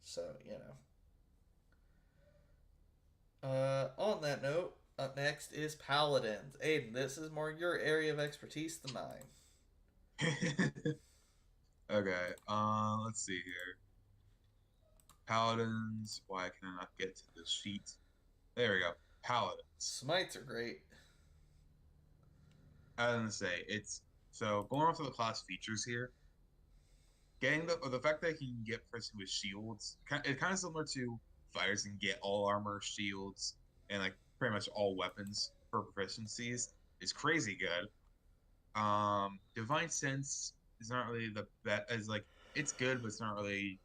So, on that note, up next is Paladins. Aiden, this is more your area of expertise than mine. Okay. Let's see here. Paladins. Why can I not get to the sheet? There we go. Paladins. Smites are great. I was gonna say it's so going off of the class features here. Getting the fact that he can get person with shields, it's kind of similar to fighters can get all armor, shields, and like pretty much all weapons for proficiencies is crazy good. Divine Sense is not really the best. Is like it's good, but it's not really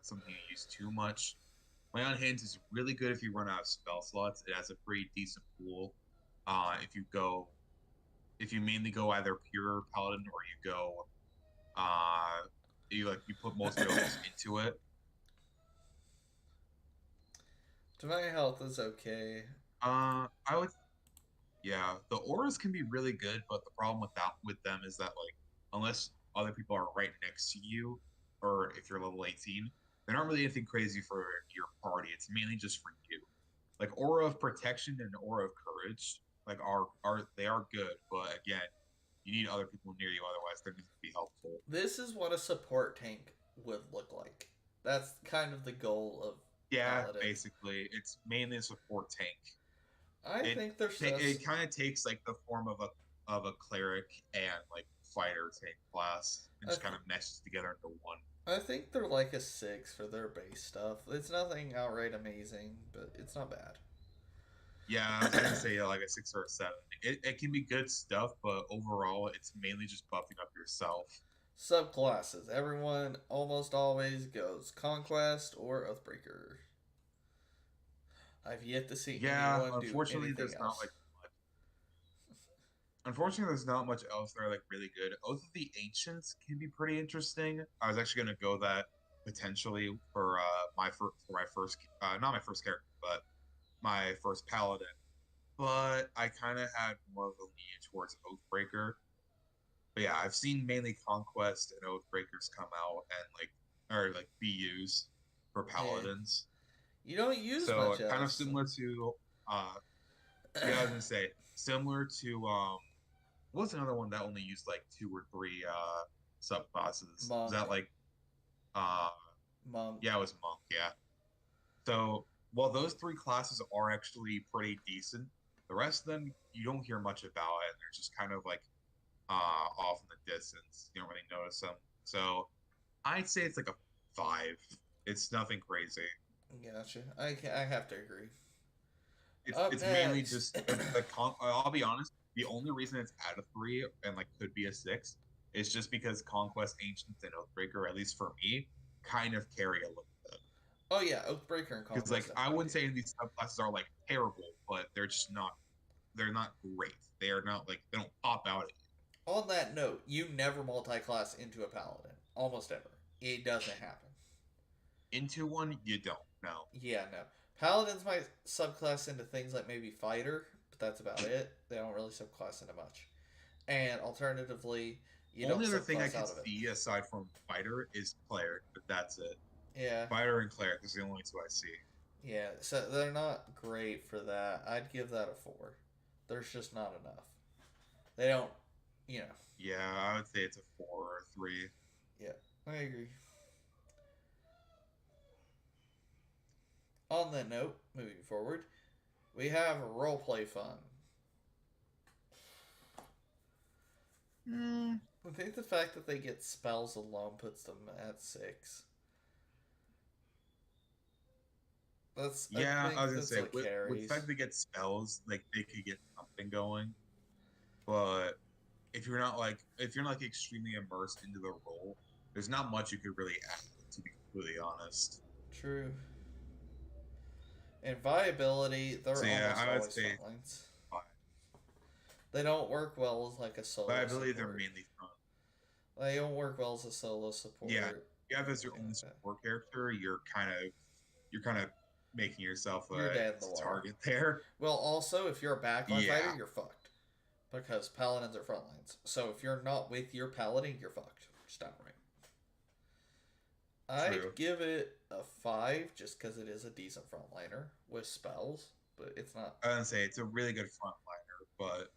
something you use too much. Lay on Hands is really good if you run out of spell slots. It has a pretty decent pool. If you go, if you mainly go either pure paladin or you go, uh, you put most of your levels into it. Divine Health is okay. I would, yeah, the auras can be really good, but the problem with them is that like unless other people are right next to you, or if you're level 18, they're not really anything crazy for your party. It's mainly just for you. Like aura of protection and aura of courage, like are they are good, but again, you need other people near you, otherwise they're going to be helpful. This is what a support tank would look like. That's kind of the goal of Yeah, Paladin. basically, it's mainly a support tank. I It think there's it kind of takes like the form of a cleric and like fighter tank class and I, just th- kind of meshes together into one. I think they're like a 6 for their base stuff. It's nothing outright amazing, but it's not bad. Yeah, I was gonna say like a 6 or a 7. It can be good stuff, but overall, it's mainly just buffing up yourself. Subclasses. Everyone almost always goes Conquest or Oathbreaker. I've yet to see Yeah, anyone do unfortunately, anything there's not else. like much. Unfortunately, there's not much else that are like really good. Oath of the Ancients can be pretty interesting. I was actually gonna go that potentially for my first not my first character, but my first paladin. But I kind of had more of a lean towards Oathbreaker. But yeah, I've seen mainly Conquest and Oathbreakers come out and like be used for Yeah. paladins. You don't use So much kind of else. similar to yeah, I was gonna say similar to what's another one that only used like 2 or 3 subclasses? Was Monk. that like uh Monk. yeah, it was Monk, yeah. So while those 3 classes are actually pretty decent, the rest of them you don't hear much about it. They're just kind of like off in the distance. You don't really notice them. So I'd say it's like a 5. It's nothing crazy. Gotcha. I have to agree. It's Up it's mainly next. just I'll be honest. The only reason it's at a 3 and like could be a 6 is just because Conquest, Ancients, and Oathbreaker, at least for me, kind of carry a little bit. Oh yeah, Oathbreaker and Because Conquest like I definitely wouldn't do. say any of these subclasses are like terrible, but they're just not. They're not great. They are not like they don't pop out at you. On that note, you never multi-class into a paladin. Almost ever. It doesn't happen. Into one, you don't. No. Yeah, no. Paladins might subclass into things like maybe fighter, but that's about it. They don't really subclass into much. And alternatively, you don't Only other thing I subclass could out of it. see aside from fighter is cleric, but that's it. Yeah, Fighter and cleric is the only 2 I see. yeah. So they're not great for that. I'd give that a 4. There's just not enough. They don't, you know. Yeah, I would say it's a 4 or 3. Yeah, I agree. On that note, moving forward, we have roleplay fun. Mm, I think the fact that they get spells alone puts them at 6. I yeah, I think was gonna that's say like with the carries. fact they get spells, like they could get something going. But if you're not like extremely immersed into the role, there's not much you could really add, to be completely honest. True. And viability, So they're yeah, almost I would always say frontlines. 5. They don't work well as like a But I solo believe they're support. mainly fun. They don't work well as a solo Yeah, support you have or as your anything only like that. support character, you're kind of making yourself You're a dead in the easy water. target there. Well, also, if you're a backline fighter, Yeah, you're fucked. Because paladins are frontlines. So if you're not with your paladin, you're fucked. Just outright. true. I'd give it a 5 just because it is a decent frontliner with spells, but it's not. I would say it's a really good frontliner, but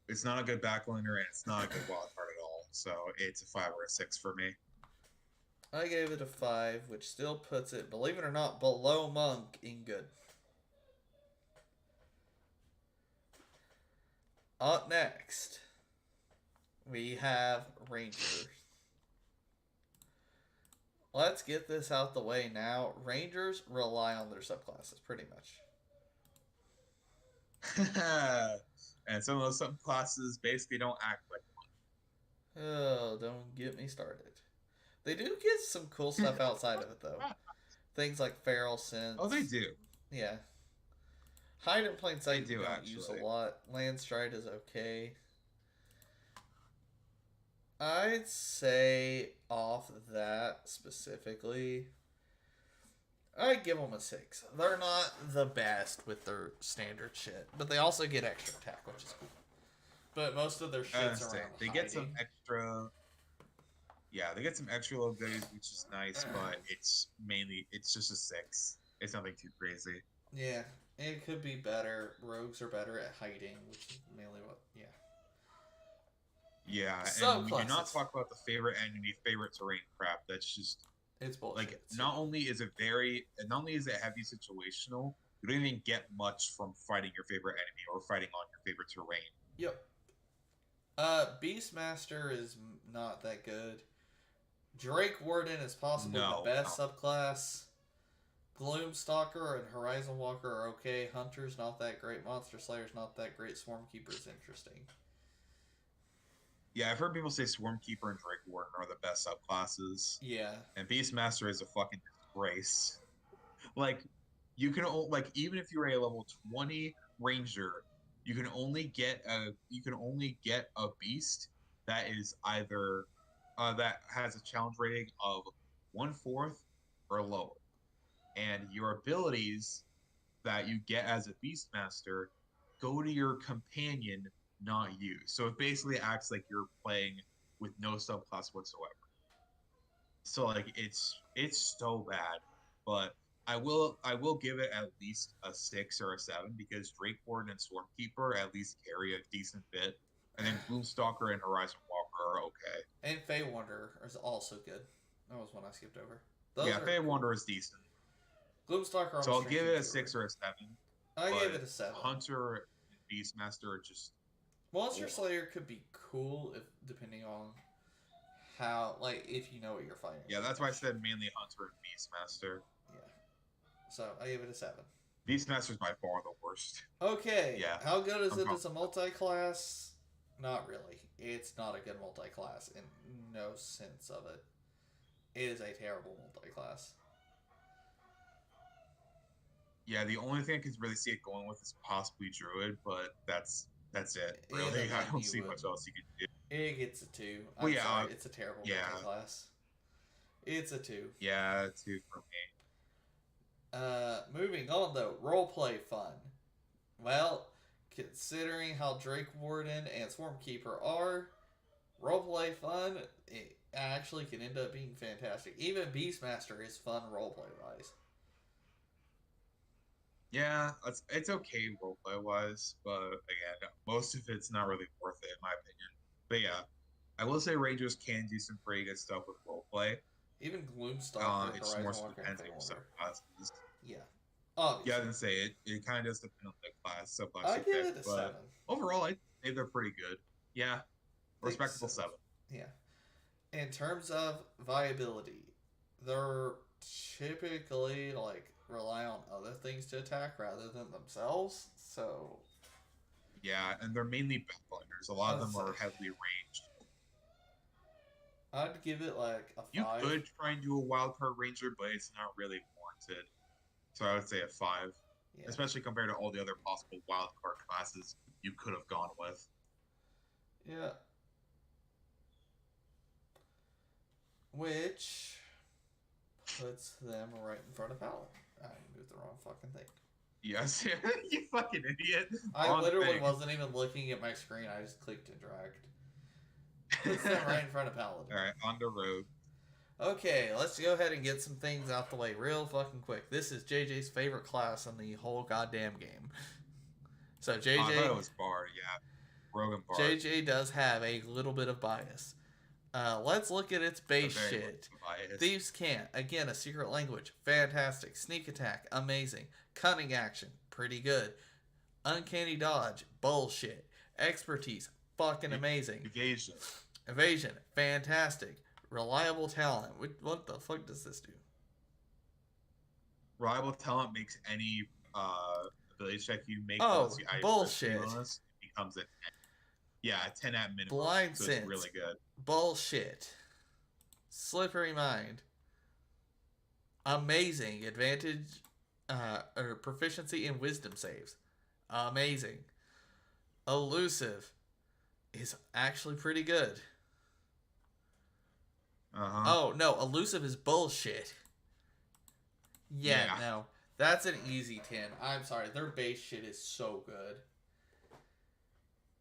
it's not a good backliner and it's not a good wild card at all. So it's a 5 or a 6 for me. I gave it a 5, which still puts it, believe it or not, below Monk in good. Up next, we have Rangers. Let's get this out the way now. Rangers rely on their subclasses pretty much. And some of those subclasses basically don't act like one. Oh, don't get me started. They do get some cool stuff outside of it, though. Things like feral Oh, they sense. do. Yeah. Hide in plain They sight you do don't use a actually. lot. Landstride is okay. I'd say off that specifically, I'd give them a 6. They're not the best with their standard shit, but they also get extra attack, which is cool. But most of their I shit's say around they get some hiding. extra. Yeah, they get some extra little goodies, which is nice, but it's just a 6. It's nothing too crazy. Yeah, it could be better. Rogues are better at hiding, which is mainly what. Yeah. Yeah, and we do not Subclasses. talk about the favorite enemy, favorite terrain crap. That's just It's like bullshit. It's not only is it heavy situational, you don't even get much from fighting your favorite enemy or fighting on your favorite terrain. Yep. Beastmaster is not that good. Drake Warden is possibly the No, best no. subclass. Gloomstalker and Horizon Walker are okay. Hunter's not that great. Monster Slayer's not that great. Swarmkeeper's interesting. Yeah, I've heard people say Swarmkeeper and Drake Warden are the best subclasses, Yeah. and Beastmaster is a fucking disgrace. Like, like even if you're a level 20 ranger, you can only get a beast that is either that has a challenge rating of 1/4 or lower, and your abilities that you get as a Beastmaster go to your companion, not you. So it basically acts like you're playing with no subclass whatsoever. So like it's so bad, but I will give it at least a 6 or a 7 because Drake Warden and Stormkeeper at least carry a decent bit, and then Gloomstalker and Horizon Walker are okay. And Fey Wanderer is also good. That was one I skipped over. Those Yeah, are Fey cool. Wanderer is decent, Gloomstalker so almost I'll turns give you it a into a six rogue. or a seven. I gave But it a 7. Hunter and Beastmaster are just Monster ugh. Slayer could be cool if depending on how, like, if you know what you're fighting Yeah, that's why I against. said mainly Hunter and Beastmaster. Yeah. So I gave it a 7. Beastmaster's by far the worst. Okay, Yeah, how good is I'm it as a comfortable. multi-class? Not really. It's not a good multi-class in no sense of it. It is a terrible multi-class. Yeah, the only thing I could really see it going with is possibly Druid, but that's it. Even Really, I then, don't you see would. much else you can do. It gets a 2. Well, I'm yeah, sorry, it's a terrible yeah, multi-class. It's a 2. yeah, two for me. Moving on though, roleplay fun. Well, considering how Drake Warden and Swarmkeeper are, roleplay fun, it actually can end up being fantastic. Even Beastmaster is fun roleplay wise. Yeah, it's okay roleplay wise, but again, most of it's not really worth it in my opinion. But yeah, I will say Rangers can do some pretty good stuff with roleplay. Even Gloomstalker, It just more Horizon so Walker, and depends on Fey your Wanderer. subclasses. Yeah, Yeah, I obviously. didn't say it. It kind of does depend on the subclass I you give pick, it a but 7. overall, I'd say they're pretty good. Yeah, Think so. respectable 7. Yeah. In terms of viability, they're typically like rely on other things to attack rather than themselves. So Yeah, and they're mainly backliners. A lot of I'd them say are heavily ranged. I'd give it like a You 5. could try and do a wildcard ranger, but it's not really warranted. So I would say a 5, Yeah. especially compared to all the other possible wildcard classes you could have gone with. Yeah. Which puts them right in front of Paladin. I moved the wrong fucking thing. Yes, you fucking idiot. I Wrong literally thing. wasn't even looking at my screen. I just clicked and dragged. Puts them right in front of Paladin. All right, on the road. Okay, let's go ahead and get some things out the way real fucking quick. This is JJ's favorite class in the whole goddamn game. So I thought it JJ was Bard, yeah. Rogan Bard. JJ does have a little bit of bias. Let's look at its A base very shit. little bias. Thieves can't. Again, a secret language. Fantastic. Sneak attack. Amazing. Cunning action. Pretty good. Uncanny dodge. Bullshit. Expertise. Fucking amazing. Evasion. Evasion. Fantastic. Reliable talent. What the fuck does this do? Reliable talent makes any ability check you make Oh, once you add your XP bullshit. bonus, it becomes a 10. Yeah, 10 at minimum. Blind So Sense. it's really good. Bullshit. Slippery Mind. Amazing. Advantage or proficiency in wisdom saves. Amazing. Elusive is actually pretty good. Oh, no. Elusive is bullshit. Yeah, no. That's an easy 10. I'm sorry. Their base shit is so good.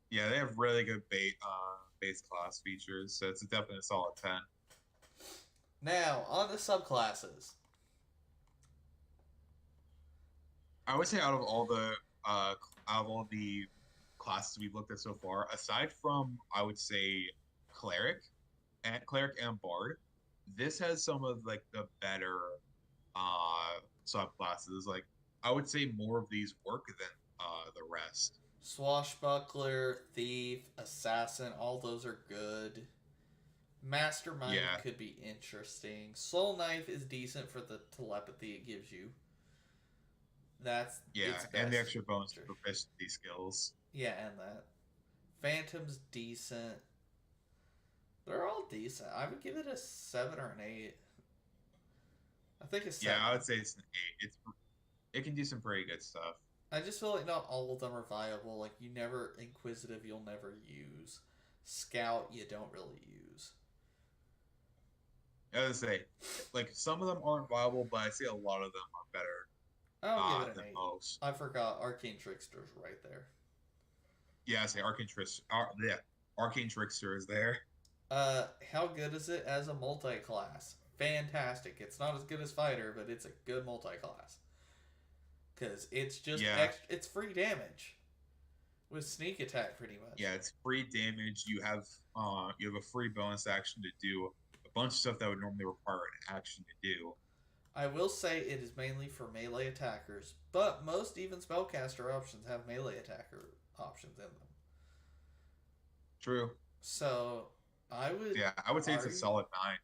Yeah, they have really good base class features, so it's definitely a solid 10. Now, on the subclasses. I would say out of all the classes we've looked at so far, aside from I would say cleric and bard, this has some of like the better subclasses. Like I would say more of these work than the rest. Swashbuckler, Thief, Assassin, all those are good. Mastermind could be interesting. Soul Knife is decent for the telepathy it gives you. That's and the extra bonus to proficiency skills. Yeah, and that. Phantom's decent. They're all decent. I would give it a 7 or an 8. I think it's 7. Yeah, I would say it's an 8. It can do some pretty good stuff. I just feel like not all of them are viable. Like Inquisitive you'll never use. Scout you don't really use. I would say, like some of them aren't viable, but I say a lot of them are better. I'll give it an 8. Most. I forgot Arcane Trickster's right there. Yeah, I say Arcane Trickster. Arcane Trickster is there. How good is it as a multi-class? Fantastic. It's not as good as Fighter, but it's a good multi-class. Because it's just it's free damage with sneak attack pretty much. Yeah, it's free damage. You have a free bonus action to do a bunch of stuff that would normally require an action to do. I will say it is mainly for melee attackers, but most even spellcaster options have melee attacker options in them. True. So I would say it's a solid 9.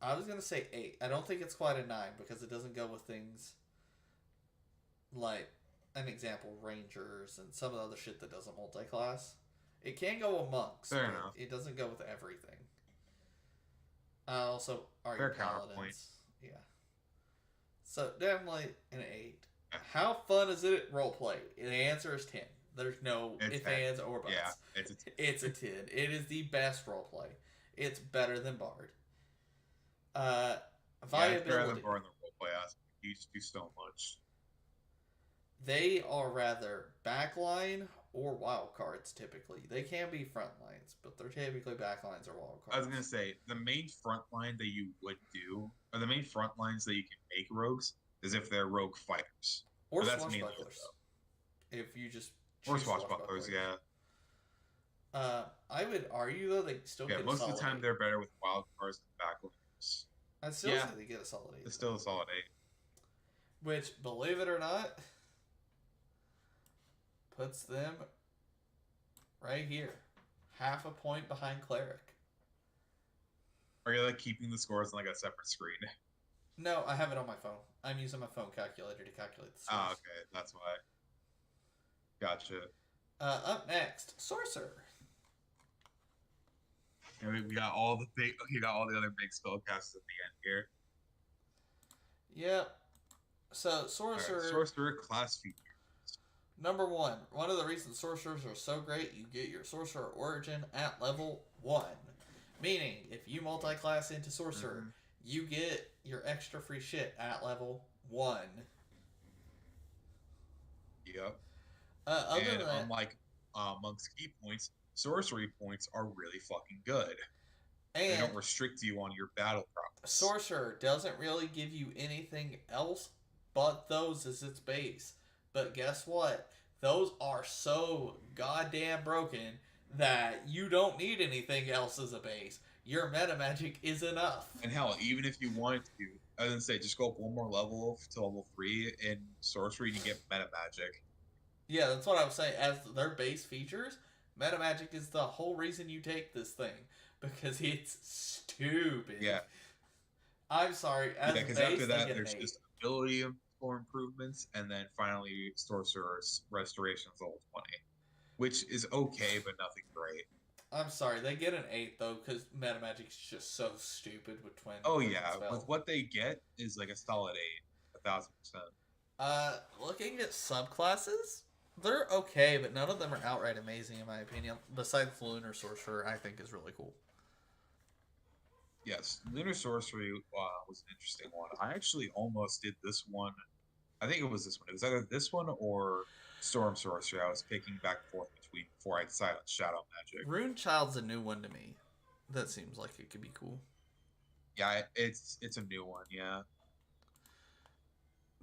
I was gonna say 8. I don't think it's quite a 9 because it doesn't go with things like an example Rangers and some of the other shit that doesn't multi-class. It can go with monks. Fair enough. It doesn't go with everything. Also, are you paladins? Yeah. So definitely an 8. Yeah. How fun is it at roleplay? The answer is 10. There's no ifs, ands, or buts. Yeah, it's a 10. It's a 10. It is the best roleplay. It's better than Bard. Viability. It's better than Bard in the roleplay aspect. You just do so much. They are rather backline or wild cards typically. They can be front lines, but they're typically backlines or wild cards. I was going to say, the main front line that you would do, or the main front lines that you can make rogues, is if they're rogue fighters. Or swashbucklers. If you just or swashbucklers, yeah. I would argue, though, they still get a solid 8. Most of the time they're better with wild cards than backlines. I still say they get a solid 8. It's still a solid 8. Which, believe it or not, puts them right here. Half a point behind Cleric. Are you like keeping the scores on like a separate screen? No, I have it on my phone. I'm using my phone calculator to calculate the scores. Oh, okay. That's why. Gotcha. Up next, Sorcerer. And we got all the other big spellcasters at the end here. Yep. So Sorcerer. Right, Sorcerer class features. Number 1. One of the reasons Sorcerers are so great, you get your Sorcerer Origin at level 1. Meaning, if you multi-class into Sorcerer, you get your extra free shit at level 1. Yep. Other than that, unlike Monk's key points, sorcery points are really fucking good. And they don't restrict you on your battle prowess. Sorcerer doesn't really give you anything else but those as its base. But guess what? Those are so goddamn broken that you don't need anything else as a base. Your meta magic is enough. And hell, even if you wanted to, I was gonna say, just go up one more level to level 3 in sorcery and you get meta magic. Yeah, that's what I was saying. As their base features, meta magic is the whole reason you take this thing. Because it's stupid. Yeah. I'm sorry. As because base, after that, there's just ability for improvements, and then finally Sorcerer's Restoration's level 20. which is okay, but nothing great. I'm sorry, they get an 8 though, because meta magic's just so stupid with twin Oh freaking yeah, with spells. what they get is like a solid 8, 1,000%. Looking at subclasses, they're okay, but none of them are outright amazing in my opinion. Besides Lunar Sorcerer, I think is really cool. Yes, Lunar Sorcery was an interesting one. I actually almost did this one. I think it was this one. It was either this one or Storm Sorcery. I was picking back and forth between before I decided on Shadow Magic. Rune Child's a new one to me. That seems like it could be cool. Yeah, it's a new one. Yeah,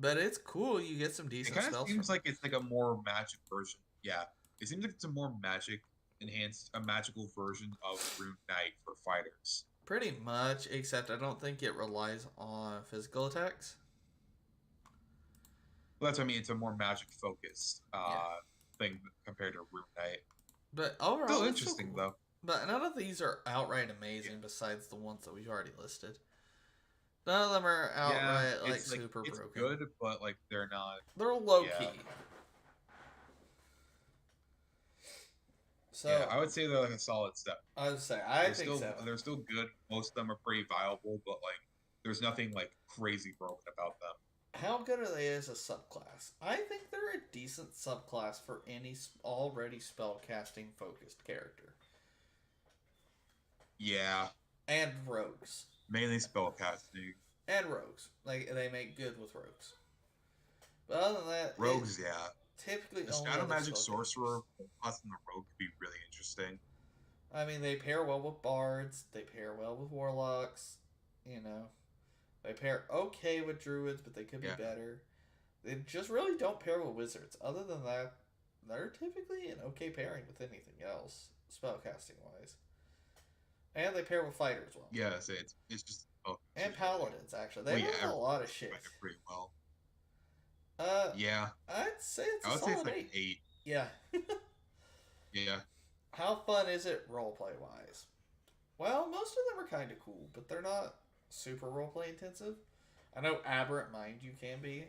But it's cool. You get some it decent kind of spells from seems it. like it's like a more magic version. Yeah, it seems like it's a more magic enhanced, a magical version of Rune Knight for fighters. Pretty much, except I don't think it relies on physical attacks. Well, that's what I mean. It's a more magic focused Yeah. thing compared to Rune Knight. But overall, Still it's still interesting cool. though. But none of these are outright amazing besides the ones that we've already listed. None of them are outright like super it's broken. good, but like they're not. They're low Yeah. key. So Yeah, I would say they're like a solid step. I would say I think still, so. They're still good. Most of them are pretty viable, but like there's nothing like crazy broken about them. How good are they as a subclass? I think they're a decent subclass for any already spellcasting focused character. Yeah. And rogues. Mainly spellcasting. And rogues. Like they make good with rogues. But other than that, rogues, yeah. Typically, the Shadow Magic Sorcerer plus the Rogue could be really interesting. I mean, they pair well with bards. They pair well with warlocks. You know, they pair okay with druids, but they could be better. They just really don't pair with wizards. Other than that, they're typically an okay pairing with anything else, spellcasting wise. And they pair with fighters well. Yeah, so it's just and paladins actually. They have a lot of shit. Pretty well. Yeah. I'd say it's a solid like 8. Yeah. Yeah. How fun is it roleplay wise? Well, most of them are kind of cool, but they're not super roleplay intensive. I know Aberrant Mind you can be.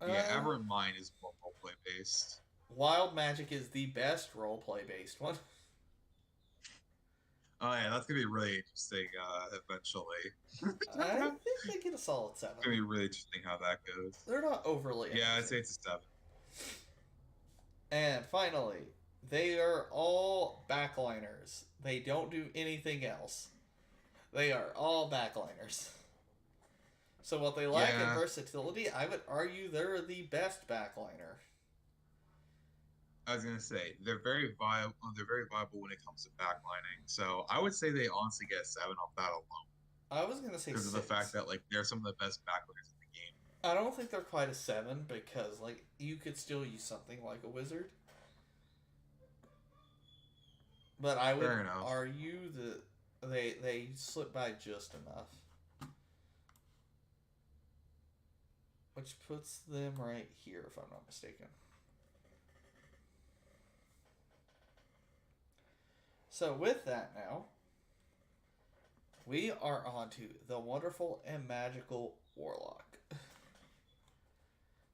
Yeah, Aberrant Mind is more roleplay based. Wild Magic is the best roleplay based one. Oh yeah, that's gonna be really interesting eventually. I think they get a solid 7. It's gonna be really interesting how that goes. They're not overly Yeah, I'd say it's a 7. And finally, they are all backliners. They don't do anything else. They are all backliners. So what they lack in versatility, I would argue they're the best backliner. I was gonna say they're very viable. They're very viable when it comes to backlining. So I would say they honestly get a 7 off that alone. I was gonna say because of the fact that like they're some of the best backliners in the game. I don't think they're quite a 7 because like you could still use something like a wizard. But I would argue that they slip by just enough. Which puts them right here, if I'm not mistaken. So with that now, we are on to the wonderful and magical Warlock.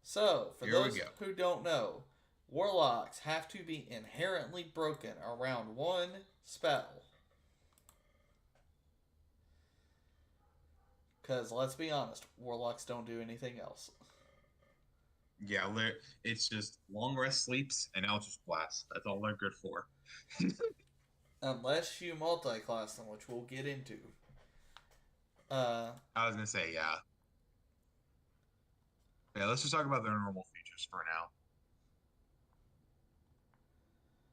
So, for those who don't know, Warlocks have to be inherently broken around one spell. Because, let's be honest, Warlocks don't do anything else. Yeah, it's just long rest sleeps and Eldritch Blast. That's all they're good for. Unless you multi-class them, which we'll get into. I was going to say, yeah. Yeah, let's just talk about their normal features for now.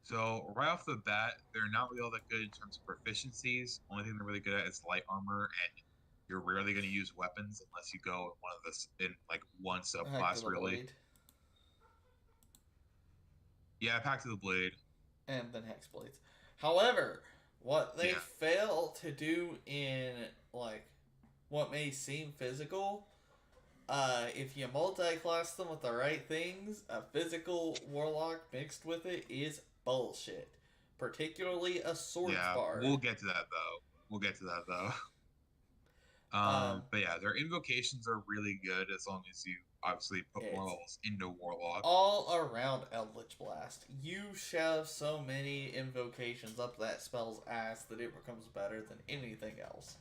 So, right off the bat, they're not really all that good in terms of proficiencies. Only thing they're really good at is light armor, and you're rarely going to use weapons unless you go in one subclass, really. Blade. Yeah, Pact of the Blade. And then Hex Blades. However, what they fail to do in, like, what may seem physical, if you multi-class them with the right things, a physical Warlock mixed with it is bullshit. Particularly a Swords Bard. We'll get to that, though. But yeah, their invocations are really good as long as you obviously put more It's levels into Warlock. all around Eldritch Blast. You shove so many invocations up that spell's ass that it becomes better than anything else.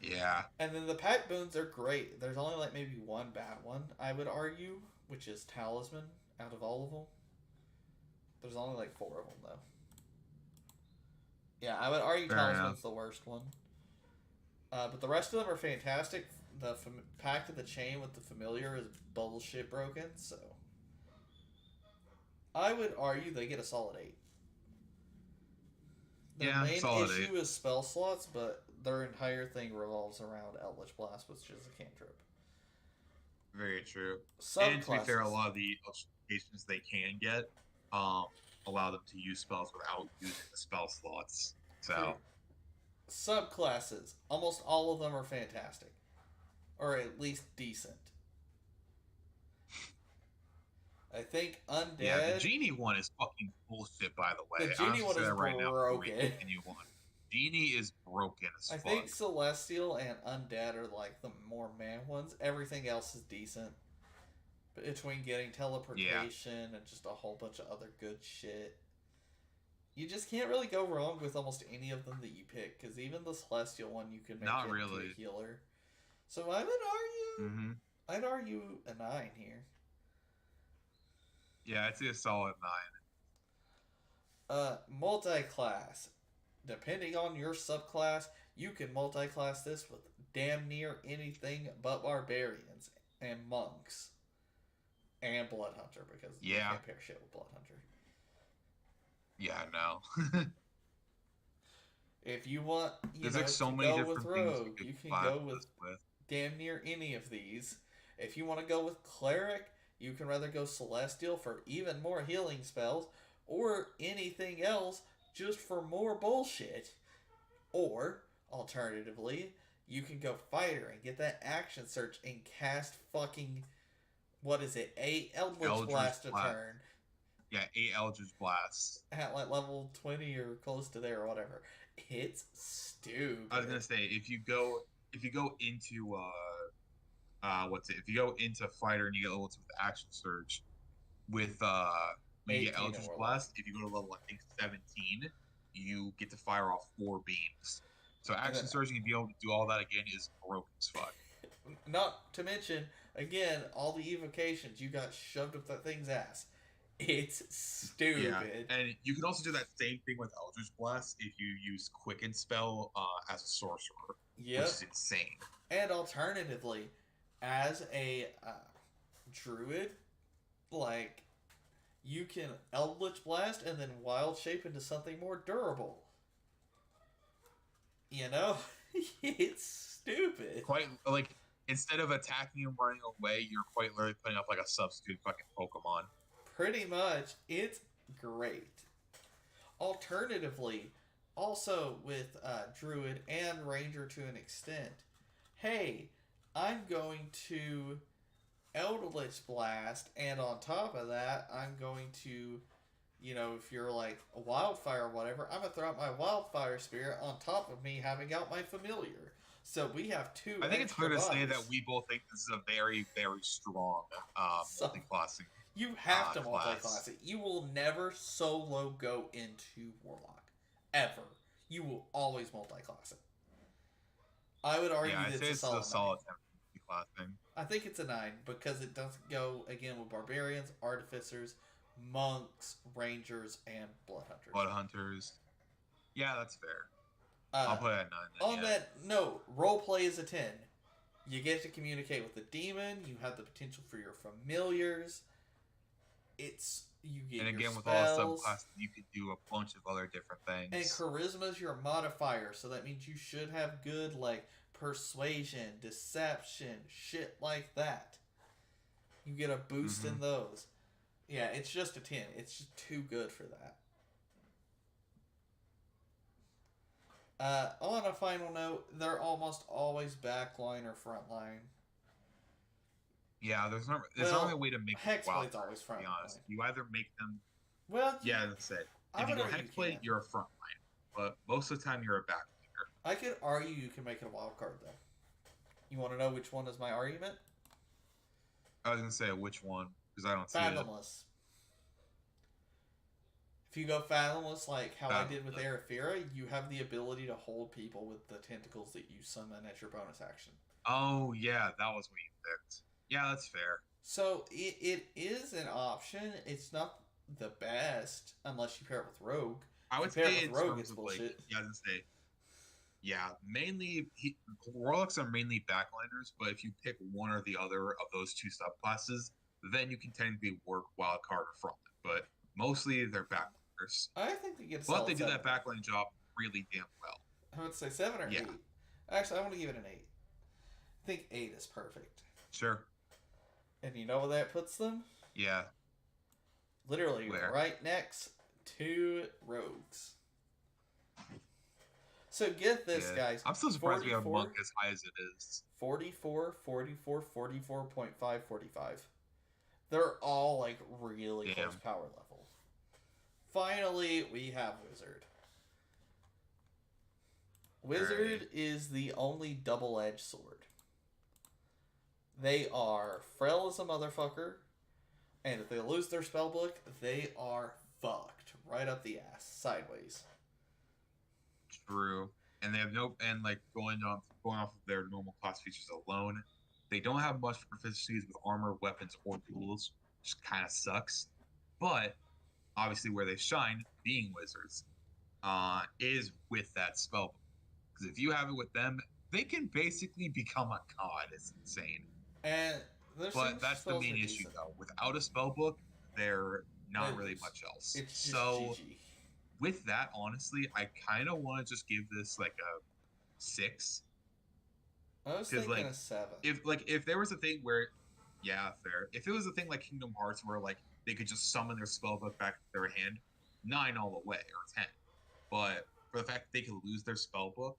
Yeah. And then the pack boons are great. There's only like maybe one bad one, I would argue, which is Talisman out of all of them. There's only like 4 of them, though. Yeah, I would argue Fair Talisman's enough. the worst one. But the rest of them are fantastic. The Pact of the Chain with the Familiar is bullshit broken, so I would argue they get a solid 8. Their main solid issue 8. is spell slots, but their entire thing revolves around Eldritch Blast, which is a cantrip. Very true. Subclasses. And to be fair, a lot of the illustrations they can get allow them to use spells without using the spell slots. So subclasses, almost all of them are fantastic, or at least decent. I think Undead. Yeah, the Genie one is fucking bullshit, by the way. The Genie one is right broken. Now, Genie is broken as fuck. I think Celestial and Undead are like the more man ones. Everything else is decent. Between getting teleportation and just a whole bunch of other good shit. You just can't really go wrong with almost any of them that you pick, because even the Celestial one you can make into a healer. So I would argue, I'd argue a 9 here. Yeah, I'd say a solid 9. Multi-class. Depending on your subclass, you can multi-class this with damn near anything but barbarians and monks. And Blood Hunter, because you can't pair shit with Blood Hunter. Yeah, no. If you want, There's like so many different Rogue, things you can go with damn near any of these. If you want to go with Cleric, you can rather go Celestial for even more healing spells, or anything else just for more bullshit. Or, alternatively, you can go Fighter and get that action search and cast fucking... What is it? 8 Eldritch Blast a turn. Yeah, 8 Eldritch Blasts. At like level 20 or close to there or whatever. It's stupid. I was gonna say, if you go into if you go into Fighter and you get level 2 with Action Surge with when you get Eldritch Blast, if you go to level I think 17, you get to fire off 4 beams. So Action Surge and be able to do all that again is broken as fuck. Not to mention, again, all the evocations you got shoved up that thing's ass. It's stupid. Yeah, and you can also do that same thing with Eldritch Blast if you use Quicken Spell as a sorcerer, which is insane. And alternatively, as a druid, like, you can Eldritch Blast and then Wild Shape into something more durable. You know? It's stupid. Quite, like, instead of attacking and running away, you're quite literally putting up, like, a substitute fucking Pokemon. Pretty much. It's great. Alternatively, also with Druid and Ranger to an extent, hey, I'm going to Eldritch Blast, and on top of that, I'm going to, you know, if you're like a Wildfire or whatever, I'm going to throw out my Wildfire Spirit on top of me having out my Familiar. So we have 2 I think it's fair to say that bodies. we both think this is a very, very strong multi-classing. You have to multi-class it. You will never solo go into Warlock. Ever. You will always multi-class it. I would argue that it's a solid 9. Multi-classing. I think it's a 9 because it doesn't go, again, with Barbarians, Artificers, Monks, Rangers, and Blood Hunters. Blood Hunters. Yeah, that's fair. I'll put it at 9 then. No, roleplay is a 10. You get to communicate with the demon. You have the potential for your familiars. You get and again, your with spells, all the subclasses, you can do a bunch of other different things. And charisma is your modifier, so that means you should have good, like, persuasion, deception, shit like that. You get a boost in those. Yeah, it's just a 10. It's just too good for that. On a final note, they're almost always backline or frontline. Yeah, there's not really a way to make Hexblade's always frontline. To be honest, you either make them. Well, yeah, that's it. If you go Hexblade, you're a frontline, but most of the time you're a backliner. I could argue you can make it a wild card though. You want to know which one is my argument? I was gonna say which one because I don't see it. Fathomless. If you go Fathomless, like how I did with Arafira, you have the ability to hold people with the tentacles that you summon as your bonus action. Oh yeah, that was what you picked. Yeah, that's fair. So it is an option. It's not the best unless you pair it with Rogue. I would If you pair say it in with Rogue, terms it's of like, bullshit. yeah, I was gonna say, yeah, mainly Warlocks are mainly backliners, but if you pick one or the other of those two subclasses, then you can technically work wildcard from it. But mostly they're backliners. I think they get a But they solid do that 7. backline job really damn well. I would say 7 or Yeah. 8. Actually, I want to give it an 8. I think 8 is perfect. Sure. And you know where that puts them? Yeah. Literally Where? right next to Rogues. So get this, guys. I'm still surprised we have 44, Monk as high as it is. 44, 44, 44.5, 45. They're all like really close power level. Finally, we have Wizard. Wizard is the only double-edged sword. They are frail as a motherfucker, and if they lose their spellbook, they are fucked right up the ass, sideways. True. And they have like going off of their normal class features alone, they don't have much proficiencies with armor, weapons, or tools, which kind of sucks. But obviously, where they shine, being wizards, is with that spellbook. Because if you have it with them, they can basically become a god. It's insane. And but that's the main issue, though. Without a spellbook, they're not really much else. It's just so, GG. With that, honestly, I kind of want to just give this like a 6. I was thinking a 7. If there was a thing where, yeah, fair. If it was a thing like Kingdom Hearts where like they could just summon their spellbook back to their hand, 9 all the way or 10. But for the fact that they can lose their spellbook,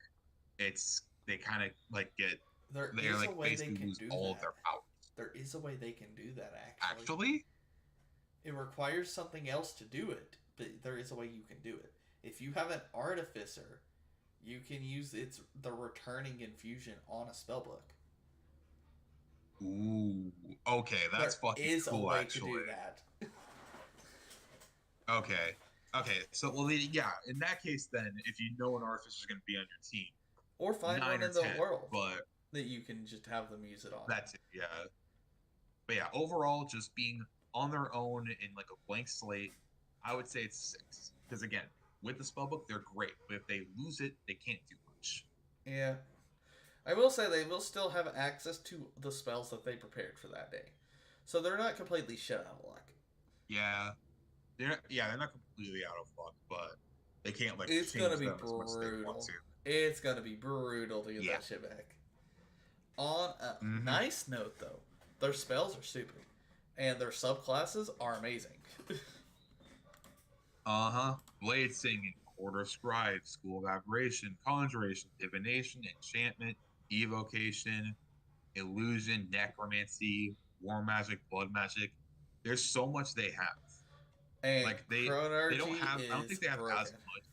they kind of like get they're like basically lose all of their power. There is a way they can do that, actually. Actually? It requires something else to do it, but there is a way you can do it. If you have an Artificer, you can use the returning infusion on a spellbook. Ooh, okay, that's fucking cool, There is a way actually. to do that. Okay, so, well, yeah, in that case, then, if you know an Artificer is going to be on your team, or find one in the 10, world but that you can just have them use it on. That's it, yeah. But yeah, overall, just being on their own in like a blank slate, I would say it's 6. Because again, with the spellbook, they're great, but if they lose it, they can't do much. Yeah. I will say they will still have access to the spells that they prepared for that day. So they're not completely shit out of luck. Yeah. They're not completely out of luck, but they can't like it's gonna be brutal. It's gonna be brutal to get that shit back. On a nice note, though, their spells are stupid, and their subclasses are amazing. Blade Singing, Quarter Scribe, School of Aberration, Conjuration, Divination, Enchantment, Evocation, Illusion, Necromancy, War Magic, Blood Magic. There's so much they have. And like they don't have. I don't think they have as much.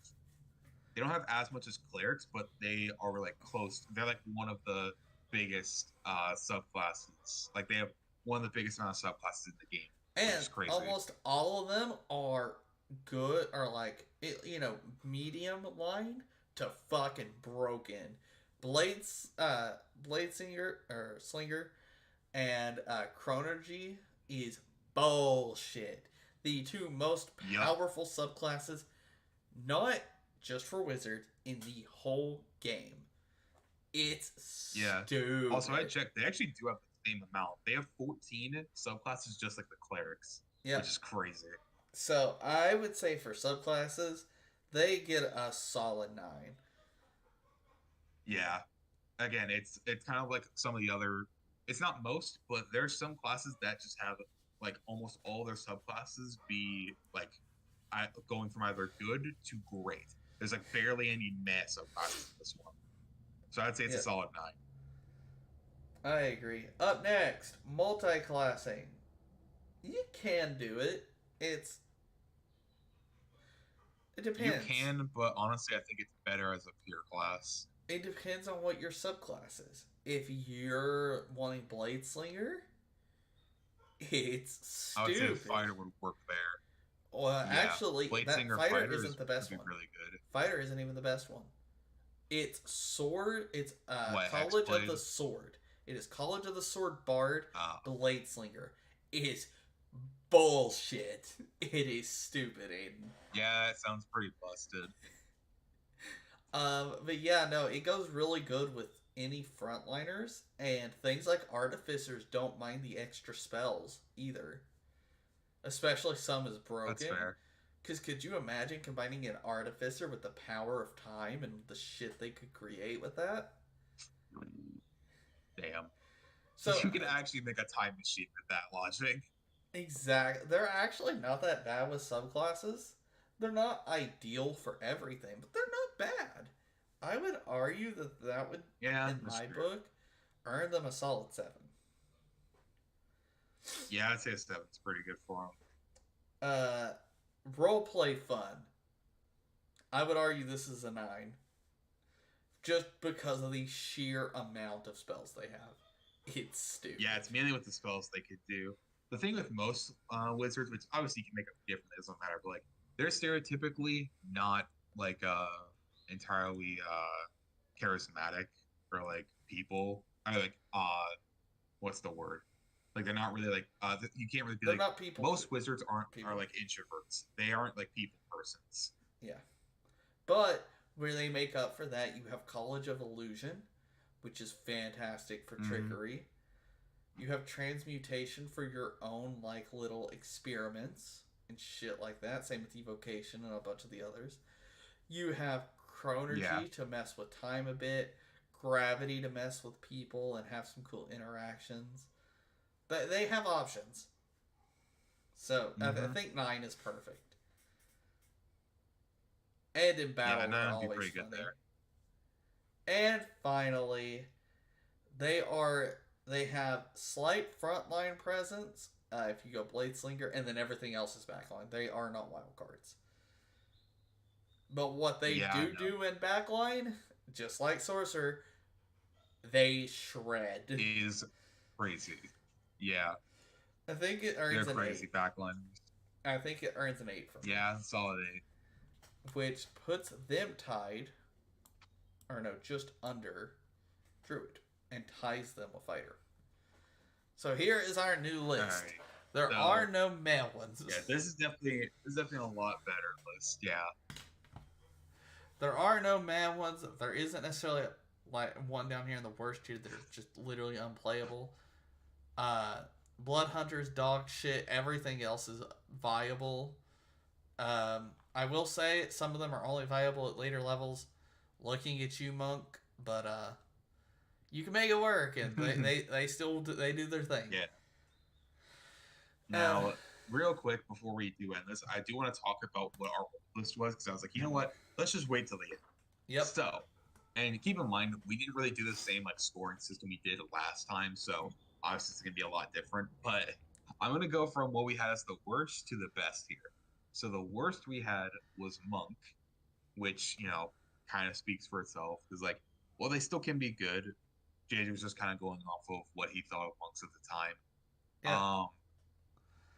They don't have as much as clerics, but they are like close. They're like one of the biggest subclasses. Like they have one of the biggest amount of subclasses in the game. And almost all of them are good, or like medium line to fucking broken. Bladesinger or Slinger and Chronergy is bullshit. The two most powerful subclasses, not just for Wizard, in the whole game. It's stupid. Also, I checked. They actually do have the same amount. They have 14 subclasses, just like the clerics. Yeah, which is crazy. So I would say for subclasses, they get a solid 9. Yeah. Again, it's kind of like some of the other. It's not most, but there's some classes that just have like almost all their subclasses be like going from either good to great. There's like barely any meh subclasses in this one. So I'd say it's a solid 9. I agree. Up next, multi-classing. You can do it. It depends. You can, but honestly, I think it's better as a pure class. It depends on what your subclass is. If you're wanting Blade Slinger, It's I would say the stupid. fighter would work there. Well, Yeah, actually, that Bladesinger fighter fighter isn't is the would best be one. really good. Fighter isn't even the best one. It's sword. It's What College of the Hexblade? Sword. It is College of the Sword Bard Uh, Blade Slinger. It is bullshit. It is stupid, Aiden. yeah, it sounds pretty busted. But yeah, no, it goes really good with any frontliners, and things like artificers don't mind the extra spells either, especially some is That's broken. fair. Because could you imagine combining an artificer with the power of time and the shit they could create with that? Damn. So You can actually make a time machine with that logic. exactly, they're actually not that bad with subclasses. They're not ideal for everything, but they're not bad. I would argue that that would, Yeah, in that's my true. book, earn them a solid 7. Yeah, I'd say a seven's pretty good for him. Uh, Roleplay fun. I would argue this is a 9, just because of the sheer amount of spells they have. It's stupid. Yeah, it's mainly with the spells they could do. The thing with most wizards, which obviously you can make them different, it doesn't matter, but like they're stereotypically not like entirely charismatic or like people. Or like what's the word? Like they're not really like you can't really be They're like not people. most wizards are People. like introverts. They aren't like people persons. Yeah. But where they make up for that, you have College of Illusion, which is fantastic for trickery. You have Transmutation for your own like little experiments and shit like that. Same with Evocation and a bunch of the others. You have Chronergy to mess with time a bit, Gravity to mess with people and have some cool interactions. But they have options. So I think 9 is perfect. And in battle, they're nine would be always pretty funny. good there. And finally, they have slight frontline presence. If you go Blade Slinger, and then everything else is backline. They are not wild cards. But what they do in backline, just like Sorcerer, they shred. Is crazy. Yeah. I think it earns an 8. They're crazy backliners. I think it earns an 8 from me. Yeah, solid 8. Which puts them tied, or no, just under Druid, and ties them with Fighter. So here is our new list. Right. There are no male ones. Yeah, this is definitely a lot better list. Yeah. There are no male ones. There isn't necessarily like one down here in the worst tier that are just literally unplayable. Blood Hunter's dog shit. Everything else is viable. I will say some of them are only viable at later levels. Looking at you, Monk, but you can make it work, and they still do their thing. Yeah. Now, real quick before we do end this, I do want to talk about what our list was because I was like, you know what? Let's just wait till the end. Yep. So, and keep in mind, we didn't really do the same like scoring system we did last time, so obviously it's gonna be a lot different. But I'm gonna go from what we had as the worst to the best here. So the worst we had was Monk, which kind of speaks for itself because like, well, they still can be good. JJ was just kind of going off of what he thought of monks at the time. Yeah.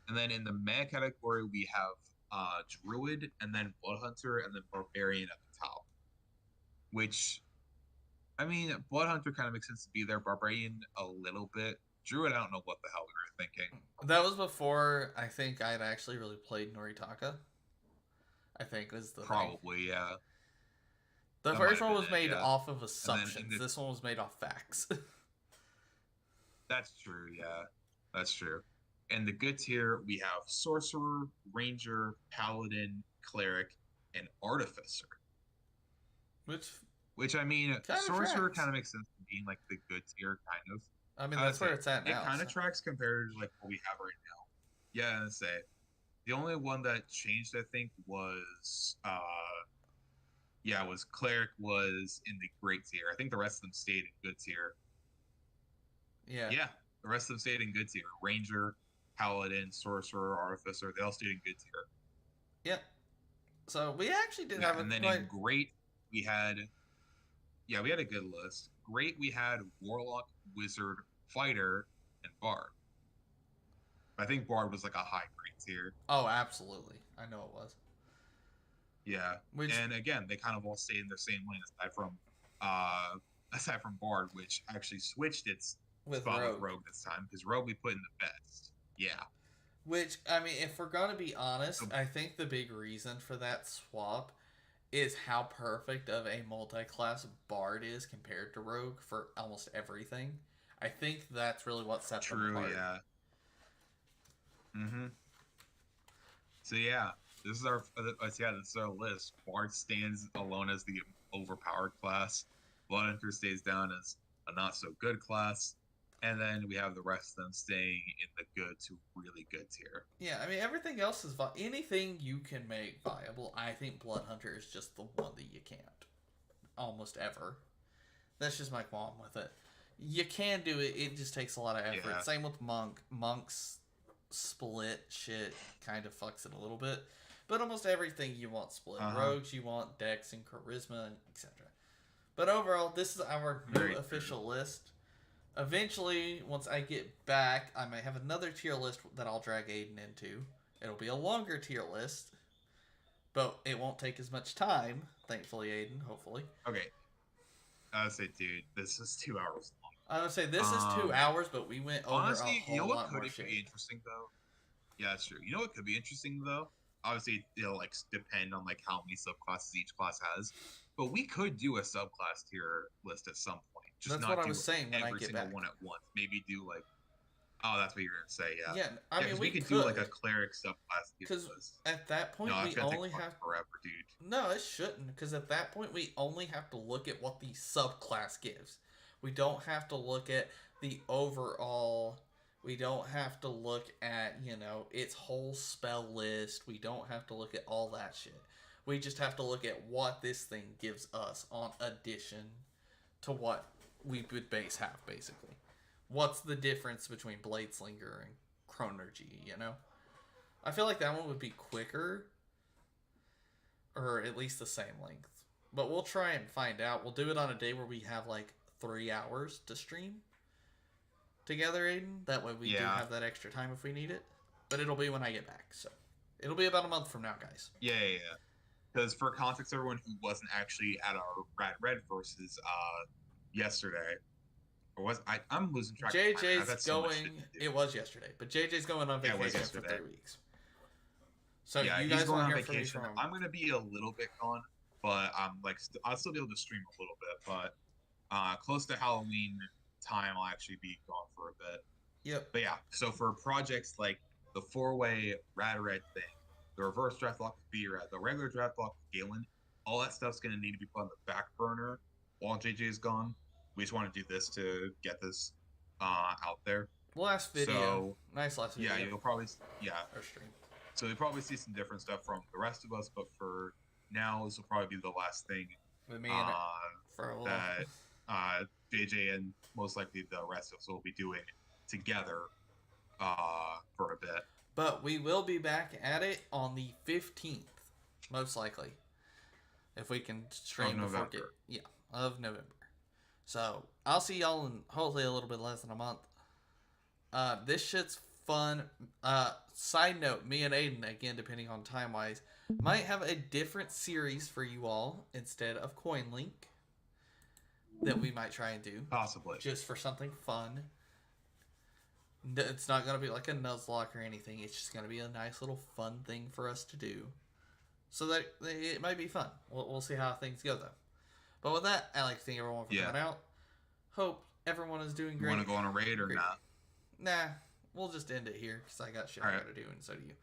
And then in the meh category, we have Druid, and then Blood Hunter, and then Barbarian at the top. Which, I mean, Blood Hunter kind of makes sense to be there. Barbarian a little bit. Druid, I don't know what the hell we were thinking. That was before I think I'd actually really played Noritaka. I think was the probably thing. Yeah. The first one was made off of assumptions. This one was made off facts. That's true. Yeah, that's true. In the good tier, we have Sorcerer, Ranger, Paladin, Cleric, and Artificer. Which I mean, Sorcerer kind of makes sense to being like the good tier, kind of. I mean, that's where it's at now. It kind of tracks compared to like what we have right now. Yeah, I'd say the only one that changed, I think, was Cleric was in the great tier. I think the rest of them stayed in good tier. Yeah, the rest of them stayed in good tier. Ranger, Paladin, Sorcerer, Artificer, they all stayed in good tier. Yep. So we actually did have and then in great, we had a good list. Great, we had Warlock, Wizard, Fighter, and Bard. I think Bard was like a high grade tier. Oh, absolutely. I know it was. Yeah, Which and again, they kind of all stayed in their same lane uh, aside from Bard, which actually switched its with spot with Rogue. Rogue this time because Rogue we put in the best. Yeah. Which, I mean, if we're gonna be honest, So, I think the big reason for that swap is how perfect of a multi-class Bard is compared to Rogue for almost everything. I think that's really what set them true. apart. Yeah. Mm-hmm. So yeah, this is our this is our list. Bard stands alone as the overpowered class. Bloodhunter stays down as a not so good class, and then we have the rest of them staying in the good to really good tier. Yeah, I mean, everything else is anything you can make viable. I think Bloodhunter is just the one that you can't. Almost ever. That's just my qualm with it. You can do it, it just takes a lot of effort. Yeah. Same with Monk. Monk's split shit kind of fucks it a little bit. But almost everything you want split. Rogues, you want Dex and Charisma, etc. But overall, this is our new official list. Eventually, once I get back, I might have another tier list that I'll drag Aiden into. It'll be a longer tier list, but it won't take as much time. Thankfully, Aiden, hopefully. Okay. I would say, dude, this is 2 hours long. I would say this is 2 hours, but we went over honestly, a whole you know what lot more could shit. be interesting though? Yeah, that's true. You know what could be interesting though? Obviously, it'll like depend on like how many subclasses each class has, but we could do a subclass tier list at some point. Just That's not what I do was saying when I every get single back. one at once. Maybe do like, oh, that's what you're gonna say. Yeah. Yeah, I mean, we could could do like a cleric subclass tier because list. at that point No, we it's gonna only take have forever, dude. No, it shouldn't, because at that point we only have to look at what the subclass gives. We don't have to look at the overall. We don't have to look at, its whole spell list. We don't have to look at all that shit. We just have to look at what this thing gives us on addition to what we would base have, basically. What's the difference between Bladeslinger and Chronergy, I feel like that one would be quicker, or at least the same length. But we'll try and find out. We'll do it on a day where we have like 3 hours to stream together, Aiden. That way we do have that extra time if we need it. But it'll be when I get back. So it'll be about a month from now, guys. Yeah. Because for context, everyone who wasn't actually at our Red versus yesterday, or was I'm losing track. JJ's going. It was yesterday, but JJ's going on vacation for 3 weeks. So yeah, you guys he's going on hear vacation. From I'm gonna be a little bit gone, but I'm like I'll still be able to stream a little bit. But close to Halloween time, I'll actually be gone for a bit. Yep. But yeah, so for projects like the 4-way Red thing, the reverse draft lock with B-Rad, the regular draft lock with Galen, all that stuff's gonna need to be put on the back burner while JJ is gone. We just want to do this to get this out there. Last video. So, nice last video. Yeah, you'll probably Our stream. So you'll probably see some different stuff from the rest of us, but for now, this will probably be the last thing with me and for a that JJ and most likely the rest of us will be doing together for a bit. But we will be back at it on the 15th, most likely, if we can stream of November. Of November. So I'll see y'all in hopefully a little bit less than a month. This shit's fun. Side note, me and Aiden, again, depending on time-wise, might have a different series for you all instead of CoinLink that we might try and do. Possibly. Just for something fun. It's not going to be like a Nuzlocke or anything. It's just going to be a nice little fun thing for us to do. So that it might be fun. We'll see how things go, though. But with that, I'd like to thank everyone for coming out. Hope everyone is doing great. You want to go on a raid or not? Nah. We'll just end it here because I got shit I got to do, and so do you.